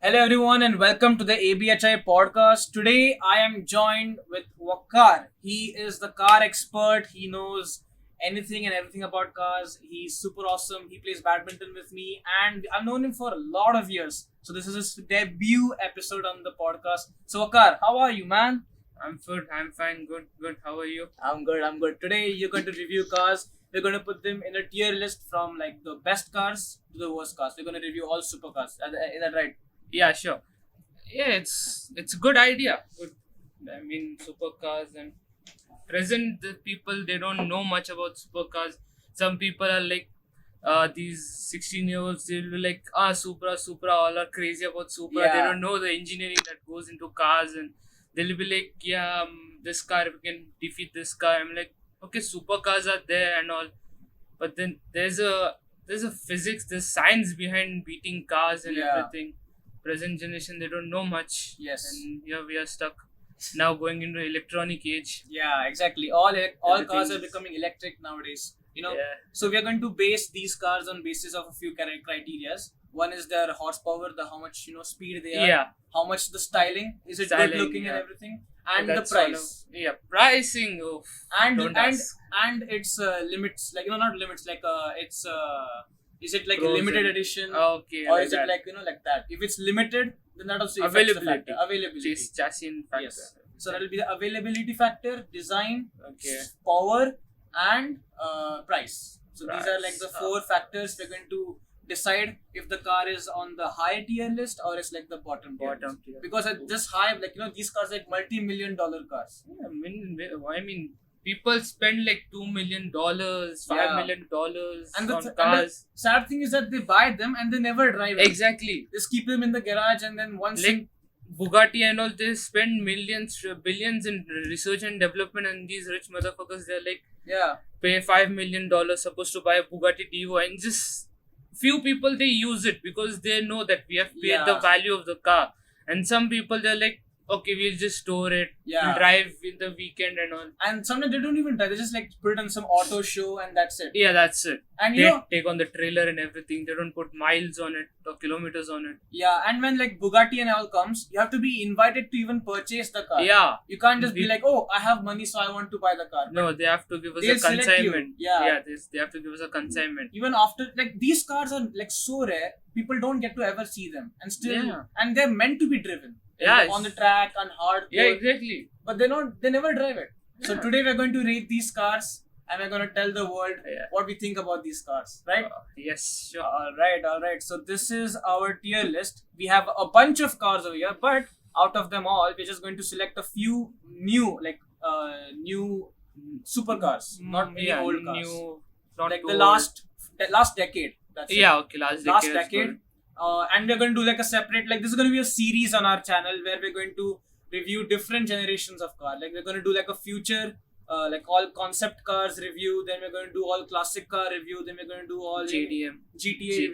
Hello everyone and welcome to the ABHI podcast. Today I am joined with Wakar. He is the car expert. He knows anything and everything about cars. He's super awesome. He plays badminton with me and I've known him for a lot of years. So this is his debut episode on the podcast. So Wakar, how are you, man? I'm good. I'm fine. Good. How are you? I'm good. Today you're going to review cars. We're going to put them in a tier list from like the best cars to the worst cars. We're going to review all supercars. Is that right? Yeah, sure. Yeah, it's a good idea. Good. I mean, supercars and present the people they don't know much about supercars. Some people are like, these 16-year-olds. They'll be like, Supra. All are crazy about Supra. They Yeah. don't know the engineering that goes into cars, and they'll be like, yeah, this car we can defeat this car. I'm like, okay, supercars are there and all, but then there's a physics, there's science behind beating cars and Yeah. everything. Present generation they don't know much. Yes. And here we are stuck now going into electronic age. Yeah, exactly. All cars are Everything is- becoming electric nowadays. Yeah. So we are going to base these cars on basis of a few criteria. One is their horsepower, the how much speed they are, Yeah. how much the styling is it Styling, good looking and yeah. everything, and the That's sort price, of- pricing. Oof, and don't and ask. and its limits, like not limits, like it's is it like a Pros limited and- edition Okay. or like is it that. like like that? If it's limited, then that also affects the Availability. factor. Availability. Chassis and factor. Yes. So that will be the availability factor, design, Okay. power, and price. So these are like the Price. four factors we're going to decide if the car is on the high tier list or it's like the bottom tier. Bottom list. tier. Because at this high, like these cars are like multi-million-dollar cars. Yeah, I mean, people spend like $2 million, $5 Yeah. million And the, on and the cars. sad thing is that they buy them and they never drive them. Exactly. Just keep them in the garage and then once Like Bugatti and all, they spend millions, billions in research and development, and these rich motherfuckers, they're like, yeah. pay $5 million supposed to buy a Bugatti Divo, and just few people they use it because they know that we have paid the Yeah. value of the car, and some people they're like, okay, we'll just store it, Yeah. we'll drive in the weekend and all. And sometimes they don't even drive. They just like put it on some auto show and that's it. Yeah, that's it. And They take on the trailer and everything. They don't put miles on it or kilometers on it. yeah, and when like Bugatti and all comes, you have to be invited to even purchase the car. Yeah. You can't just be We- like, oh, I have money, so I want to buy the car. No, they have to give us They'll a select you. consignment. Yeah. They have to give us a consignment. Even after, like, these cars are like so rare, people don't get to ever see them, and still, Yeah. and they're meant to be driven. Yeah, Like, on the track, on hard. Yeah, road, exactly. But they never drive it. So Yeah. today we're going to rate these cars, and we're going to tell the world Yeah. what we think about these cars, right? Yes, sure. All right. So this is our tier list. We have a bunch of cars over here, but out of them all, we're just going to select a few new, like new supercars, not any old cars. New, not Like too the old. last decade. That's it. Yeah, okay, last Last decade. is decade. good. And we're going to do like a separate, like this is going to be a series on our channel where we're going to review different generations of car. Like we're going to do like a future, like all concept cars review. Then we're going to do all classic car review. Then we're going to do all JDM. GTA review.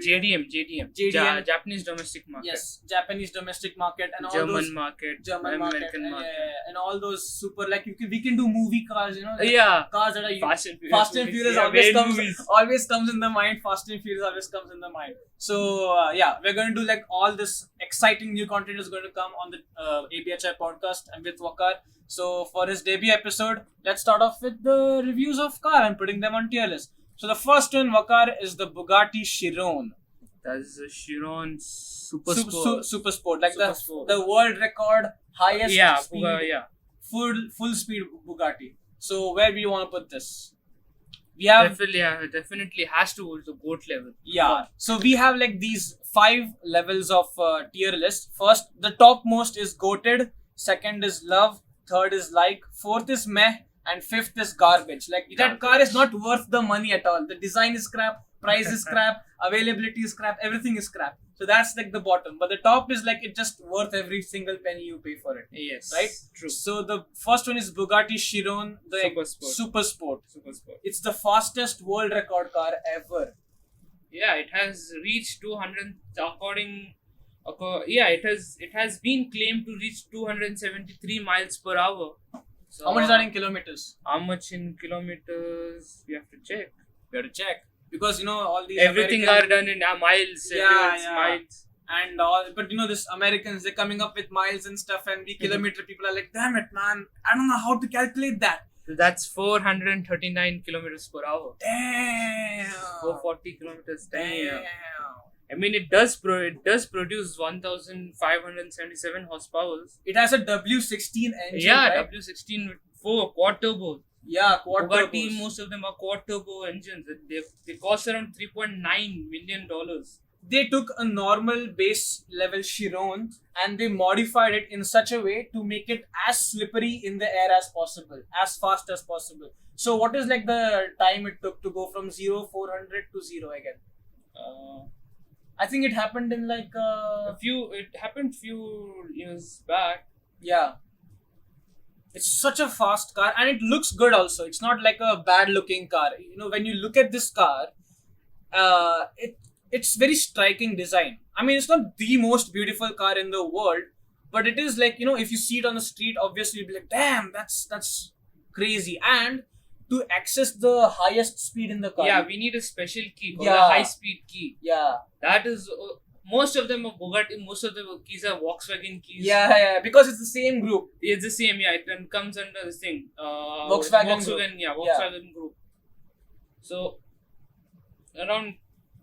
JDM. JDM. Japanese domestic market. Yes, Japanese domestic market and all German those market. German market, American and, market. and all those super, like we can do movie cars, like Yeah. cars that are Fast and Furious. Fast and movies. Furious Yeah, always main comes movies. always comes in the mind. Fast and Furious always comes in the mind. So yeah, we're going to do like all this exciting new content is going to come on the ABHI podcast and with Wakar. So for his debut episode, let's start off with the reviews of car and putting them on tier list. So the first one, Wakar, is the Bugatti Chiron. That's a Chiron Super Super Sport. Super Sport, like Super Sport. the world record highest Yeah, speed, yeah. full speed Bugatti. So where do you want to put this? We have Definitely has to go to GOAT level. yeah. So we have like these 5 levels of tier list. First, the topmost is goated. Second is love. Third is like. Fourth is meh. And fifth is garbage. Like that car is not worth the money at all. The design is crap. Price is crap. Availability is crap. Everything is crap. So that's like the bottom. But the top is like it's just worth every single penny you pay for it. Yes. Right? True. So the first one is Bugatti Chiron, the Super Sport. Super Sport. Super Sport. It's the fastest world record car ever. Yeah, it has reached 200 it has been claimed to reach 273 miles per hour. So How much is that in kilometers? How much in kilometers? We have to check. We have to check. Because all these Everything American- are done in miles. Yeah, everyone's yeah. miles. and all. But you know, this Americans, they're coming up with miles and stuff, and we kilometer people are like, damn it, man, I don't know how to calculate that. So that's 439 kilometers per hour. Damn. 440 kilometers. Damn. I mean, it does produce 1,577 horsepower. It has a W16 engine. Yeah, right? W16 with 4 quad turbo. Yeah, quad Bugatti, turbos. most of them are quad turbo engines. They cost around $3.9 million. They took a normal base level Chiron and they modified it in such a way to make it as slippery in the air as possible, as fast as possible. So, what is like the time it took to go from 400 to 0 again? I think it happened in like It happened few years back. yeah. It's such a fast car and it looks good also. It's not like a bad looking car. You know, when you look at this car, it's very striking design. I mean, it's not the most beautiful car in the world, but it is like, you know, if you see it on the street, obviously you'll be like, damn, that's crazy. And to access the highest speed in the car. Yeah, we need a special key called Yeah. a high-speed key. Yeah. That is most of them are Bugatti. Most of the keys are Volkswagen keys. Yeah, because it's the same group. It's the same. Yeah, it comes under this thing. Volkswagen Group. Yeah, Volkswagen Group. So around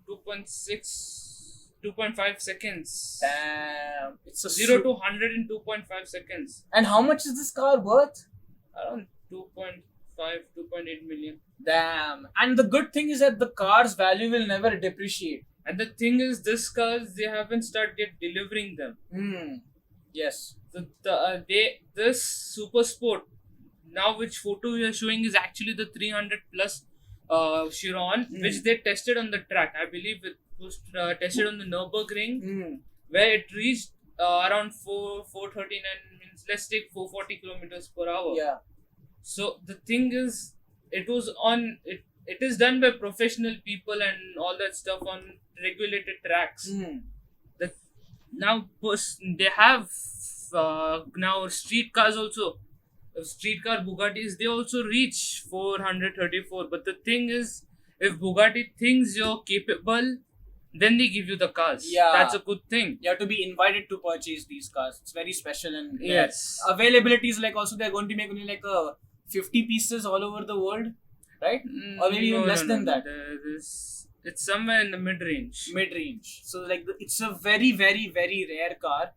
2.5 seconds. Damn. It's a 0 to 100 in 2.5 seconds. And how much is this car worth? Around 2.8 million. Damn. And the good thing is that the car's value will never depreciate. And the thing is, this cars, they haven't started yet delivering them. Yes. This Super Sport, now which photo we are showing is actually the 300 plus Chiron, which they tested on the track. I believe it was tested on the Nürburgring, where it reached around 439 means let's take 440 kilometers per hour. Yeah. So the thing is, it is done by professional people and all that stuff on regulated tracks. Now they have now street cars also. Streetcar Bugattis, they also reach 434. But the thing is, if Bugatti thinks you're capable, then they give you the cars. Yeah. That's a good thing. You have to be invited to purchase these cars. It's very special and Yes. availability is like also they're going to make only like 50 pieces all over the world, right? Or maybe even less than that. It's somewhere in the mid range. Mid-range. So like it's a very, very, very rare car.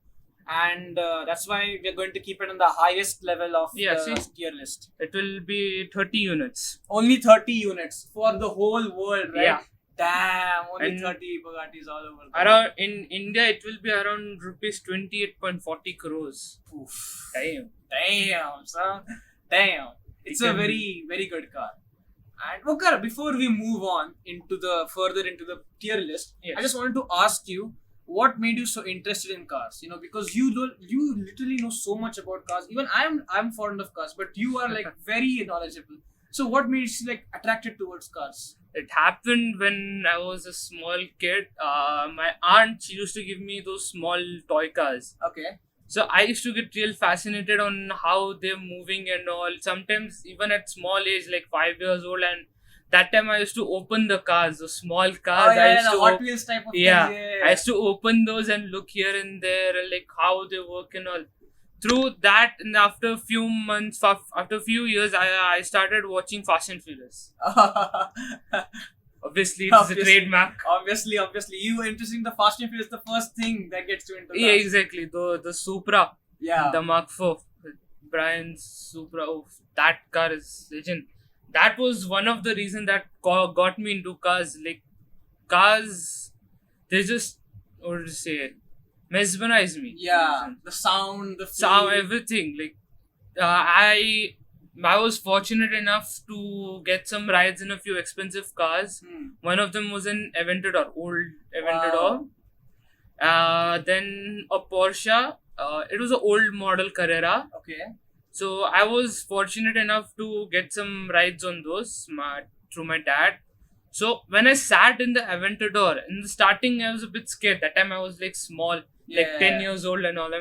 And that's why we're going to keep it on the highest level of the tier list. It will be 30 units. Only 30 units for the whole world, right? Yeah. Damn, only And 30 Bugattis all over. Around in India, it will be around rupees 28.40 crores. Oof. Damn. Son. Damn. It's a very, very good car. And Vakar, before we move on further into the tier list, Yes. I just wanted to ask you, what made you so interested in cars? You know, because you literally know so much about cars. Even I'm fond of cars, but you are like very knowledgeable. So what made you like attracted towards cars? It happened when I was a small kid. My aunt, she used to give me those small toy cars. Okay. So I used to get real fascinated on how they're moving and all. Sometimes even at small age, like 5 years old, and that time I used to open the cars, the small cars. I used the to Hot Wheels type of yeah, things. I used to open those and look here and there, like how they work and all. Through that, and after a few months, after a few years, I started watching Fast and Furious. Obviously, it's a trademark. Obviously, you were interested in the Fast and Furious. The first thing that gets you into. Yeah, exactly. The Supra, Yeah. the Mark IV, Brian's Supra. Oh, that car is legend. That was one of the reasons that got me into cars. Like cars, they just what to say, mesmerize me. Yeah. The sound, the Sound, feel. everything. Like I was fortunate enough to get some rides in a few expensive cars. One of them was an Aventador, old Aventador. Then a Porsche. It was an old model Carrera. Okay. So I was fortunate enough to get some rides on those through my dad. So when I sat in the Aventador, in the starting I was a bit scared. That time I was like small, like 10 years old and all.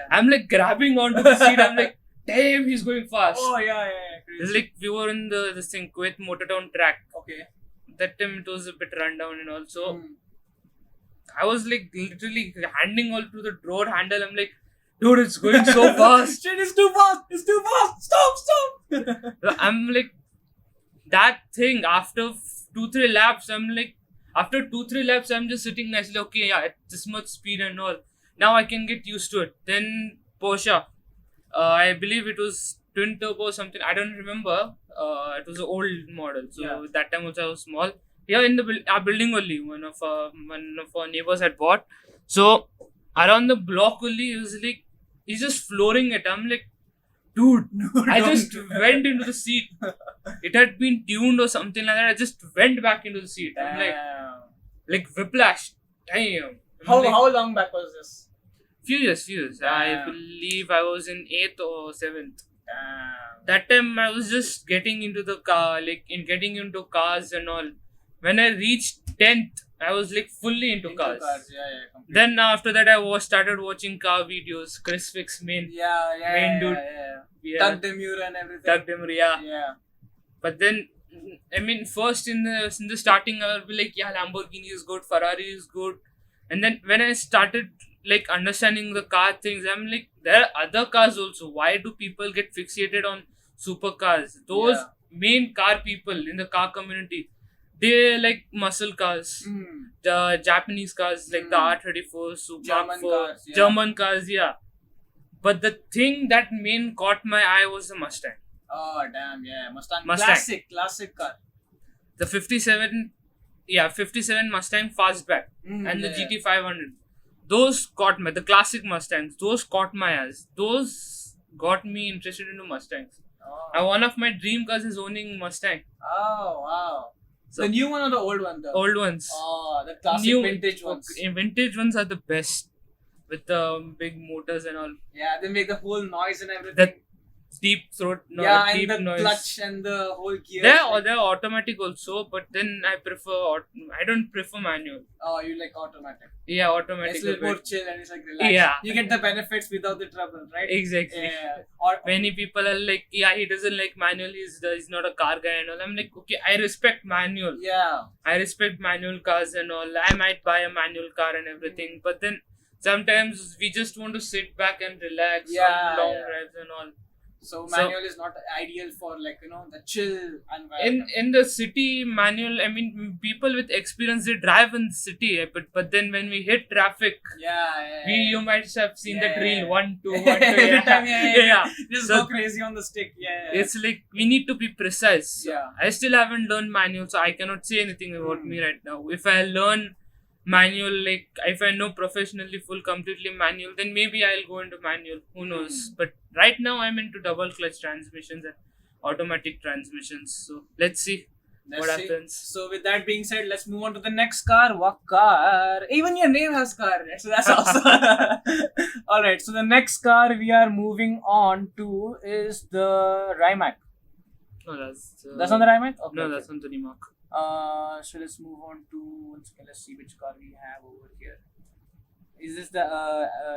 I'm like grabbing onto the seat. I'm like, damn, he's going fast. Oh yeah. It's like we were in this thing, Kuwait Motortown track. Okay. That time it was a bit rundown and also. I was like literally handing all to the door handle. I'm like, dude, it's going so fast. Shit, it's too fast. It's too fast. Stop. I'm like, that thing after 2-3 laps, I'm like, after 2-3 laps, I'm just sitting nicely. Okay, yeah, at this much speed and all. Now I can get used to it. Then Porsche, I believe it was twin turbo or something. I don't remember. It was an old model, so Yeah. that time also I was small. Yeah, in the our building only. One of our neighbors had bought. So around the block only, he was like, he's just flooring it. I'm like, dude, I just went into the seat. It had been tuned or something like that. I just went back into the seat. I'm like whiplash. Damn. I'm like, How long back was this? few years. I Damn. believe I was in 8th or 7th. Damn. That time I was just getting into the car, like in getting into cars and all. When I reached 10th, I was like fully into cars. Yeah, completely. Then after that, I started watching car videos. Chris Fix main. Main dude. Yeah. Doug Demure and everything. Doug Demure, yeah. Yeah. But then, I mean, first in the starting, I would be like, yeah, Lamborghini is good, Ferrari is good. And then when I started like understanding the car things, I'm like, there are other cars also. Why do people get fixated on supercars? Those Yeah. main car people in the car community, they like muscle cars. Mm. The Japanese cars like the R34, German cars, yeah. German cars, yeah. But the thing that main caught my eye was the Mustang. Oh damn, yeah, Mustang. Mustang. Classic car. The 57 Mustang Fastback and the GT 500. Those caught me. The classic Mustangs. Those caught my eyes. Those got me interested into Mustangs. Oh. And one of my dream cars is owning Mustang. Oh wow. So- The new one or the old one though? Old ones. Oh, the classic New- vintage ones. Vintage ones are the best. With the big motors and all. Yeah, they make the whole noise and everything. The deep throat yeah, deep and the noise. clutch and the whole gear. They're automatic also, but then I don't prefer manual. Oh, you like automatic. Yeah, automatic. It's a a little more bit. chill and it's like relaxed. Yeah. You get the benefits without the trouble, right? Exactly. Yeah. Or Many people are like, yeah, he doesn't like manual. He's not a car guy and all. I'm like, okay, I respect manual. yeah. I respect manual cars and all. I might buy a manual car and everything, but then sometimes we just want to sit back and relax Yeah, on long yeah. drives and all. So So- manual is not ideal for like the chill environment. In the city manual, I mean, people with experience, they drive in the city, but then when we hit traffic, yeah. you might have seen that Yeah. reel 1 2 1 2. Every Yeah. time, Yeah. Just So- go crazy on the stick. Yeah. It's like we need to be precise. Yeah. I still haven't learned manual, so I cannot say anything about Hmm. me right now. If I learn manual, like if I know professionally completely manual, then maybe I'll go into manual. Who knows? But right now I'm into double clutch transmissions and automatic transmissions. So let's see Let's what see. happens. So with that being said, let's move on to the next car. What car? Even your name has car in it, so that's awesome. All right. So the next car we are moving on to is the Rimac. No, that's That's not the Rimac. Okay, no, okay. that's on the remark. So let's move on to let's see which car we have over here. Is this the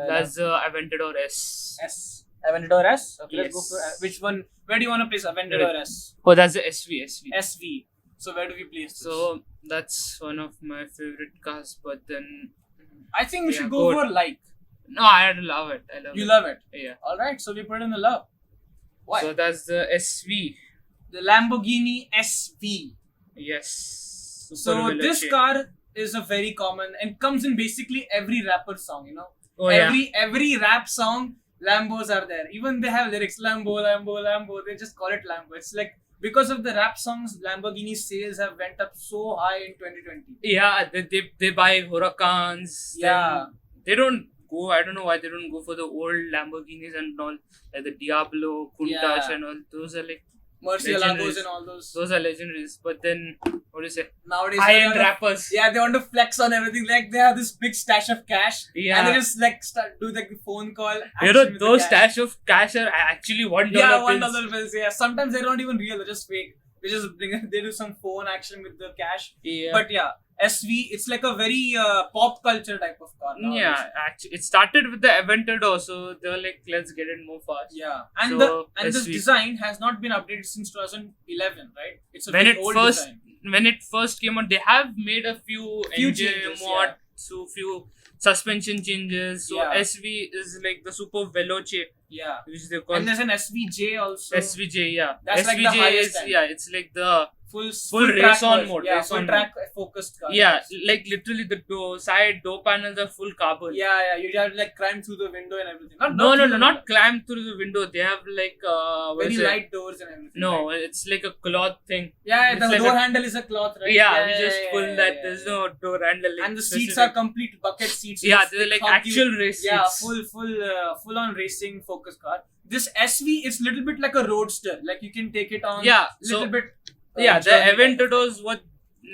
That's Aventador S. S Aventador S? Okay, let's go Yes. for which one? Where do you want to place Aventador S? Oh, that's the SV. SV. So where do we place this? So that's one of my favorite cars. But then, I think we yeah, should go good. for like. no, I love it. I love You it. love it. Yeah. All right. So we put in the love. Why? So that's the SV. The Lamborghini SV. Yes. So Super this Veloce. car is a very common and comes in basically every rapper song. Oh yeah. Every rap song, Lambos are there. Even they have lyrics Lambo, Lambo, Lambo. They just call it Lambo. It's like because of the rap songs, Lamborghini sales have went up so high in 2020. Yeah. They buy Huracans. Yeah. Then they don't go. I don't know why they don't go for the old Lamborghinis and all, like the Diablo, Countach Yeah. and all. Those are like Murcielagos and all those. those are legendaries. But then what do you say? Nowadays, High they end wanna- rappers. Yeah, they want to flex on everything. Like they have this big stash of cash, Yeah. and they just like do like the phone call. You action know, with the those cash. stash of cash are actually $1 Yeah, $1 bills. bills. Yeah, sometimes they're not even real. They're just fake. They just they do some phone action with the cash. Yeah. But yeah, SV, it's like a very pop culture type of car. nowadays. Yeah, actually, it started with the Aventador, so they were like, let's get it more fast. Yeah, and So, this SV. design has not been updated since 2011, right? It's a When very it old first design. when it first came out, they have made a few Few engine changes, mod so few suspension changes. So Yeah. SV is like the Super Veloce, Yeah. which they call And there's an SVJ also. SVJ. Yeah, That's like the SVJ highest is end. it's like the full race track on version. mode, Yeah, race full on track focused car. yeah, like literally the side door panels are full carbon. Yeah. You have to like climb through the window and everything. No, through the not window. climb through the window. They have like what Very is it? light doors and everything. No, right? it's like a cloth thing. Yeah, it's the like door a- handle is a cloth, right? Yeah, we just pull that. yeah, There's yeah. no door handle. And the specific. seats are complete bucket seats. Yeah, It's they're like hug you. actual race Yeah, seats. full on racing focus car. This SV is little bit like a roadster. Like you can take it on. Yeah, little so bit. yeah, the journey.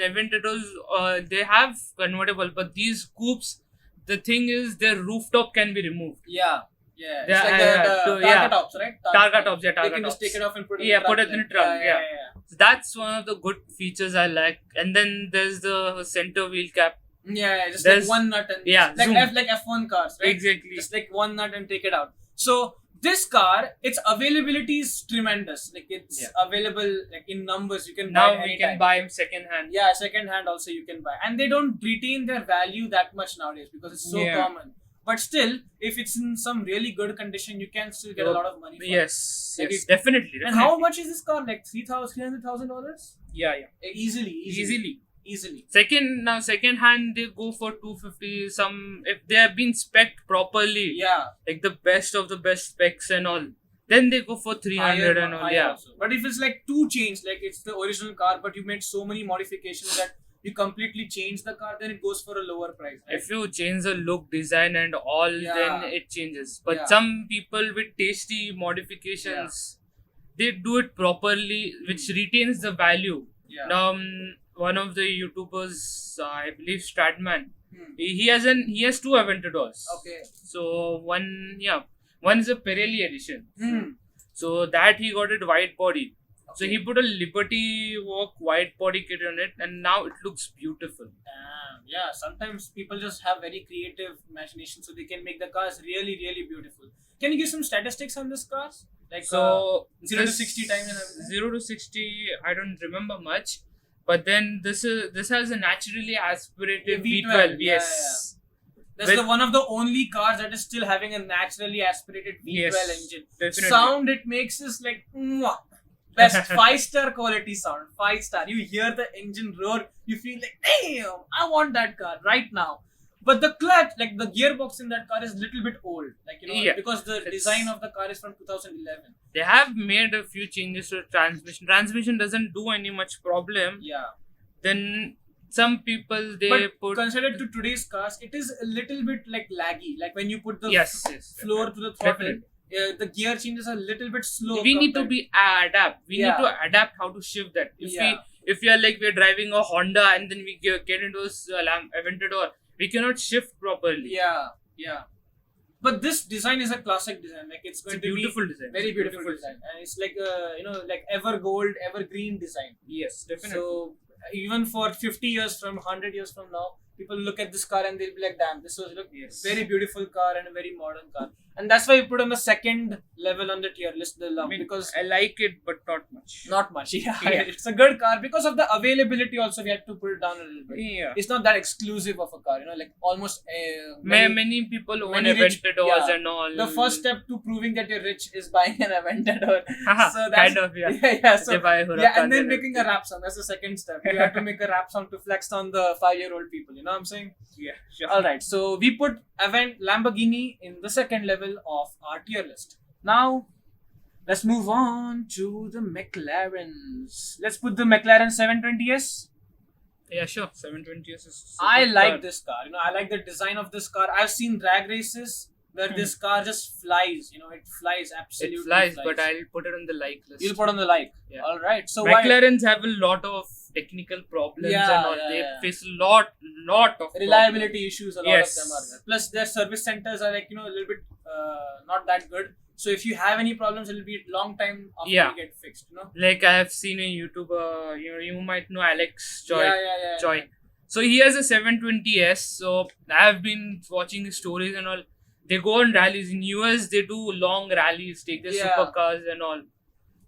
Aventadors, they have convertible, but these coupes, the thing is their rooftop can be removed. Yeah. Yeah, It's like the yeah. Targa tops, right? Targa tops, yeah, They Targa can tops. just take it off and put it Yeah, in the put trunk. it in the trunk, yeah. So that's one of the good features I like. And then there's the center wheel cap. Yeah, just There's- like one nut and yeah, like zoom. like F1 cars, right? Exactly. Just like one nut and take it out. So this car, its availability is tremendous. Like it's Yeah. available like in numbers. You can buy Now it we anytime. can buy him second hand. Yeah, second hand also you can buy, and they don't retain their value that much nowadays because it's so Yeah. common. But still, if it's in some really good condition, you can still get a lot of money. For it. Yes, Like yes, it- definitely. And how much is this car? Like $300,000? Yeah. Easily. Second hand they go for 250. Some if they have been spec'd properly, Yeah. like the best of the best specs and all, then they go for 300 and all. higher Yeah, also. But if it's like two changed, like it's the original car, but you made so many modifications that you completely change the car, then it goes for a lower price. Right? if you change the look, design, and all, Yeah. then it changes. But Yeah. some people with tasty modifications, they do it properly, which retains the value. Yeah. Now, one of the YouTubers, I believe Stradman, Hmm. he has two Aventadors. Okay. So one is a Pirelli edition. Hmm. So that he got it white body. So Okay. he put a Liberty Walk white body kit on it, and now it looks beautiful. Damn. Yeah. Sometimes people just have very creative imagination, so they can make the cars really, really beautiful. Can you give some statistics on this cars? Like So 0 to this- 60 time and everything? 0 to 60, I don't remember much. But then this has a naturally aspirated V12. Yes. That's With- the one of the only cars that is still having a naturally aspirated V12 Yes, engine. definitely. Sound it makes is like mwah. Best 5-star quality sound. 5-star. You hear the engine roar, you feel like, damn, I want that car right now. But the clutch, like the gearbox in that car is little bit old. Like, Yeah. because the It's- design of the car is from 2011. They have made a few changes to the transmission. Transmission doesn't do any much problem. Yeah. Then some people they But put considered to today's cars, it is a little bit like laggy. Like when you put the yes, floor to the throttle, definitely. the gear changes a little bit slow. We need to compared- be adapt. We Yeah. need to adapt how to shift that. Yeah. If we are like we're driving a Honda and then we get into a Aventador, we cannot shift properly. Yeah. But this design is a classic design. Like it's It's going a to beautiful be design. very It's a beautiful design, and it's like like ever gold, evergreen design. Yes, definitely. So even for 50 years from 100 years from now, people look at this car and they'll be like, damn, this was Yes. very beautiful car and a very modern car. And that's why we put on the second level on the tier list, the love, because I like it, but not much. not much. Yeah, Yeah. it's a good car because of the availability. Also, we had to put it down a little bit. Yeah. It's not that exclusive of a car, like almost Many people own many rich- Aventadors yeah. and all. the first step to proving that you're rich is buying an Aventador. Haha, So that's kind of, yeah. yeah. So They buy Huracan yeah, and then and making a rap song. That's the second step. You have to make a rap song to flex on the 5-year-old people. You know what I'm saying? Yeah, sure. All right. So we put Lamborghini in the second level of our tier list. Now, let's move on to the McLarens. Let's put the McLaren 720S. Yeah, sure. 720 is. I like this car. I like the design of this car. I've seen drag races where this car just flies. It flies absolutely. It flies, but I'll put it on the like list. You'll put on the like. Yeah. All right. So why McLarens have a lot of technical problems Yeah, and all. yeah, They yeah. face a lot of reliability issues? A lot Yes. of them are there. Plus, their service centers are like a little bit not that good. So if you have any problems, it'll be a long time after Yeah. you get fixed. Like I have seen a YouTuber, you might know Alex Choi. Yeah. Choi. So he has a 720S. So I have been watching his stories and all. They go on rallies in US. They do long rallies, take their Yeah. supercars and all.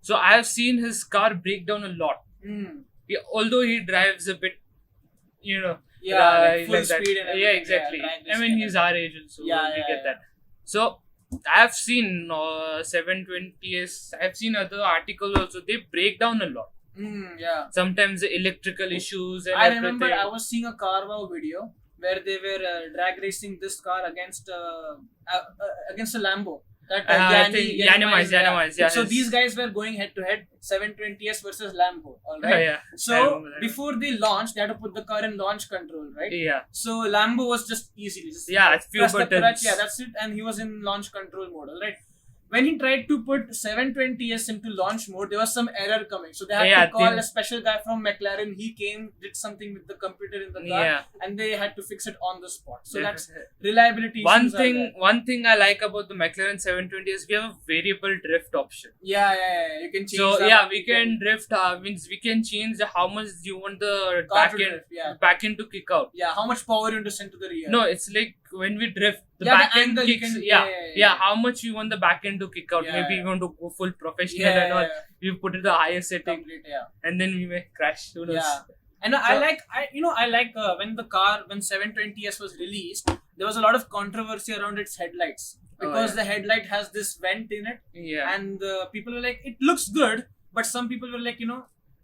So I have seen his car break down a lot. Mm. Although he drives a bit, like full like that. speed and everything. Yeah, exactly. drag I racing mean, and he's our age, so we get that. So I've seen 720s. I've seen other articles also. They break down a lot. Yeah. Sometimes the electrical issues and I remember everything. I was seeing a Carwow video where they were drag racing this car against a Lambo. That I think Yanimais, yeah. So these guys were going head to head, 720s versus Lambo. All right. Yeah. I So remember that. before they launched, they had to put the car in launch control, right? Yeah. So Lambo was just easily just Yeah, few press the buttons. clutch, yeah, that's it, and he was in launch control mode, all right. When he tried to put 720s into launch mode, there was some error coming. So they had to call a special guy from McLaren. He came, did something with the computer in the car, and they had to fix it on the spot. So that's reliability. One thing I like about the McLaren 720 is we have a variable drift option. Yeah. You can change. So we can drift. Means we can change how much you want the back end to kick out. Yeah, how much power you want to send to the rear. No, it's like when we drift, the back end kicks. How much you want the back end to kick out. Maybe you want to go full professional and all. You put it the highest setting, and then we may crash. Who knows? Yeah. And I like when 720s was released, there was a lot of controversy around its headlights because the headlight has this vent in it. Yeah. And people were like, it looks good, but some people were like,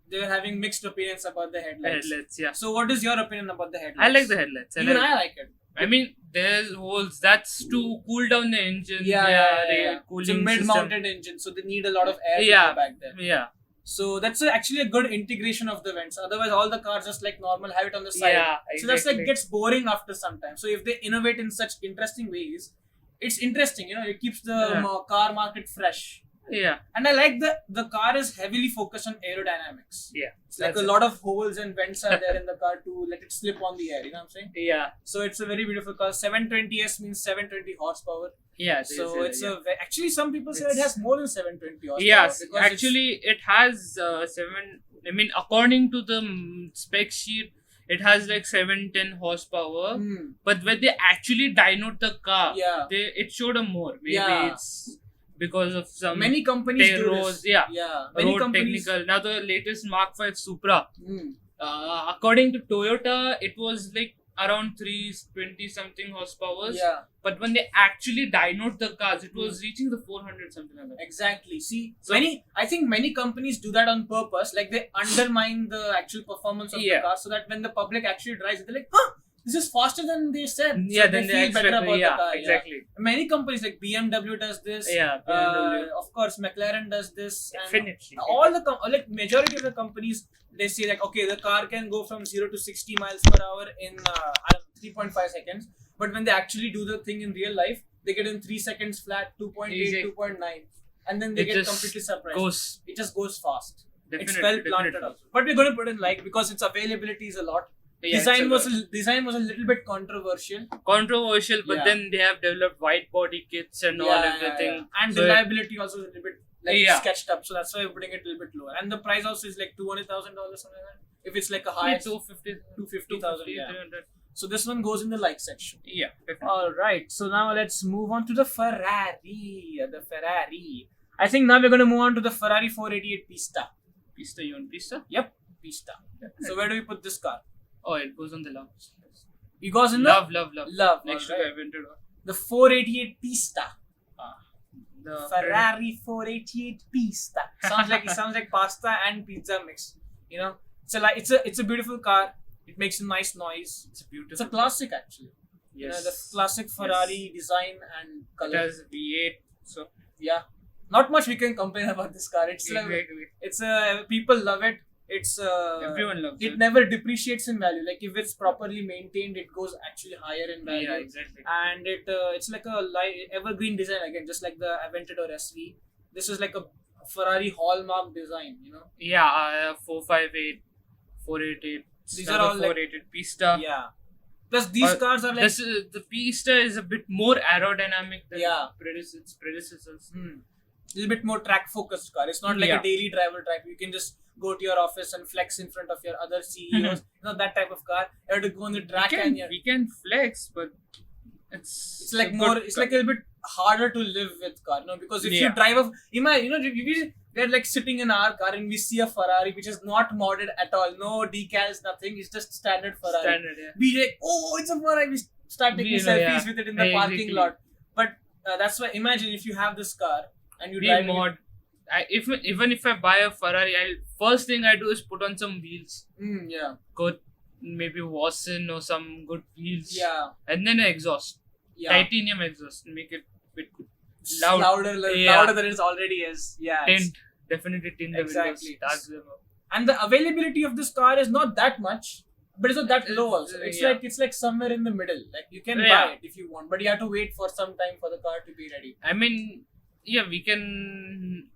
they were having mixed opinions about the headlights. So what is your opinion about the headlights? I like the headlights. Even I like it. I mean, there's holes. That's to cool down the engine. It's a mid-mounted engine, so they need a lot of air to go back there. Yeah. So that's actually a good integration of the vents. Otherwise, all the cars just like normal have it on the side. Yeah, exactly. So that's like gets boring after some time. So if they innovate in such interesting ways, it's interesting. It keeps the car market fresh. Yeah. And I like the car is heavily focused on aerodynamics. Yeah. It's like a lot of holes and vents are there in the car to let it slip on the air. You know what I'm saying? Yeah. So it's a very beautiful car. 720s means 720 horsepower. Yeah. So actually some people say it has more than 720 horsepower. Yes. Actually, it has according to the spec sheet, it has like 710 horsepower. But when they actually dynoed the car, it showed a more. Maybe it's because of some many companies do this. Many companies. Technical. Now the latest Mark 5 Supra, according to Toyota, it was like around 320 something horsepower. But when they actually dynoed the cars, it was reaching the 400 something like that. Exactly. See, I think many companies do that on purpose. Like they undermine the actual performance of the car, so that when the public actually drives it, they're like, this is faster than they said. So they feel better about the car. Exactly. Many companies like BMW does this. BMW. Of course, McLaren does this. Definitely. All the majority of the companies, they say like, okay, the car can go from 0 to 60 miles per hour in 3.5 seconds. But when they actually do the thing in real life, they get in 3 seconds flat, 2.8, 2.9, and then they get completely surprised. It just goes fast. It's well planted also. But we're going to put in because its availability is a lot. Design was a little bit controversial. But then they have developed wide body kits and all everything. And reliability also is a little bit sketched up. So that's why we're putting it a little bit lower. And the price also is like $200,000 something like that. If it's like a high 250,000. So this one goes in the like section. Yeah. Alright. So now let's move on to the Ferrari. I think now we're going to move on to the Ferrari 488 Pista. You want Pista? Yep. Pista. So where do we put this car? Oh, it goes on the love. It goes in love. Next to the Aventador. The 488 Pista. The Ferrari 488 Pista. Sounds like pasta and pizza mix. It's a beautiful car. It makes a nice noise. It's a classic actually. Yes. The classic Ferrari design and color. It has V8. So not much we can complain about this car. It's people love it. Everyone loves it. It never depreciates in value. Like if it's properly maintained, it goes actually higher in value. Yeah, exactly. And it's like a evergreen design again, just like the Aventador SV. This is like a Ferrari hallmark design, Yeah, 458, 488. These are all 488 Pista. Yeah. Plus these cars are like the Pista is a bit more aerodynamic than its predecessors. A little bit more track focused car. It's not like a daily driver type. You can just go to your office and flex in front of your other CEOs. That type of car. You have to go on the track we can flex, but it's like more. It's like a little bit harder to live with car, because if you drive we're like sitting in our car and we see a Ferrari which is not modded at all, no decals, nothing. It's just standard Ferrari. Standard, yeah. We like, oh, it's a Ferrari. We start taking selfies with it in the parking Exactly. lot. But that's why imagine if you have this car and you We drive mod. Even if I buy a Ferrari, first thing I do is put on some wheels. Yeah. Go maybe Watson or some good wheels. Yeah. And then an exhaust. Yeah. Titanium exhaust. Make it bit loud. Louder than it already is. Yeah. Tint. Definitely tint the Exactly. windows. Dark them up. And the availability of this car is not that much, but it's not that low also. It's like somewhere in the middle. Like you can buy it if you want, but you have to wait for some time for the car to be ready. I mean, yeah, we can,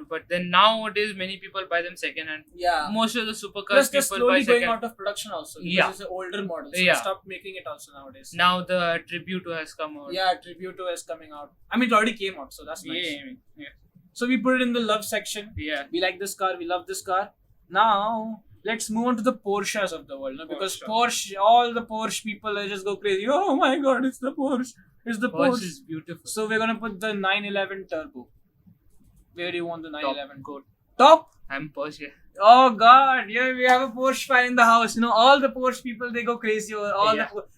but then nowadays many people buy them second hand. Yeah. Most of the supercars Plus, they're people slowly buy going second. out of production also because Yeah. it's an older model. So Yeah. they stopped making it also nowadays. Now the Tributo has come out. Yeah, Tributo is coming out. I mean, it already came out, so that's nice. Yeah. So we put it in the love section. Yeah. We like this car. We love this car. Now let's move on to the Porsches of the world, no? Because Porsche, all the Porsche people they just go crazy. Oh my God, it's the Porsche. It's the Porsche Porsche. is beautiful. So we're gonna put the 911 Turbo. Where do you want the 911? Good. Top. I'm Porsche. Oh God, yeah, we have a Porsche fan in the house. You know, all the Porsche people they go crazy over all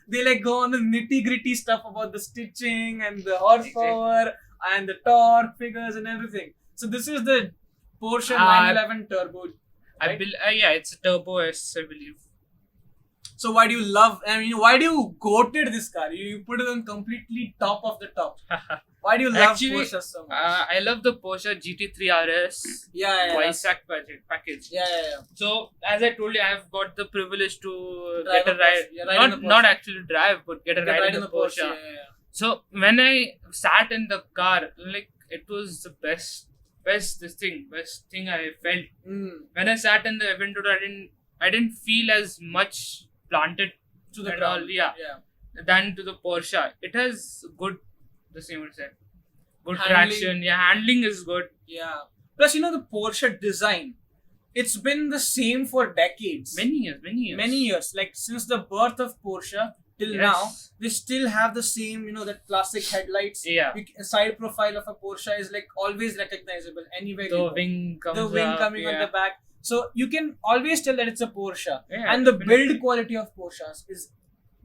they like go on the nitty gritty stuff about the stitching and the horsepower and the torque figures and everything. So this is the Porsche 911 Turbo. Right? Yeah, it's a Turbo S, I believe. So why do you love? I mean, why do you goated this car? You put it on completely top of the top. Why do you love Actually, Porsche so much? I love the Porsche GT3 RS. Yeah. Weissach package. Yeah. So as I told you, I have got the privilege to Drive get a ride. in the Not Porsche. actually drive, but get a ride in the Porsche. Yeah. So when I sat in the car, like it was the best thing I felt. When I sat in the Aventador, I didn't feel as much planted To the and ground. all, yeah, than to the Porsche. It has good, the same would say, good Handling. traction. Yeah, handling is good. Yeah. Plus, the Porsche design, it's been the same for decades. Many years. Like since the birth of Porsche till now, they still have the same, that classic headlights. Yeah. Side profile of a Porsche is like always recognizable anywhere you The go. wing comes The wing up, coming on the back. So you can always tell that it's a Porsche. Yeah, and the definitely. build quality of Porsches is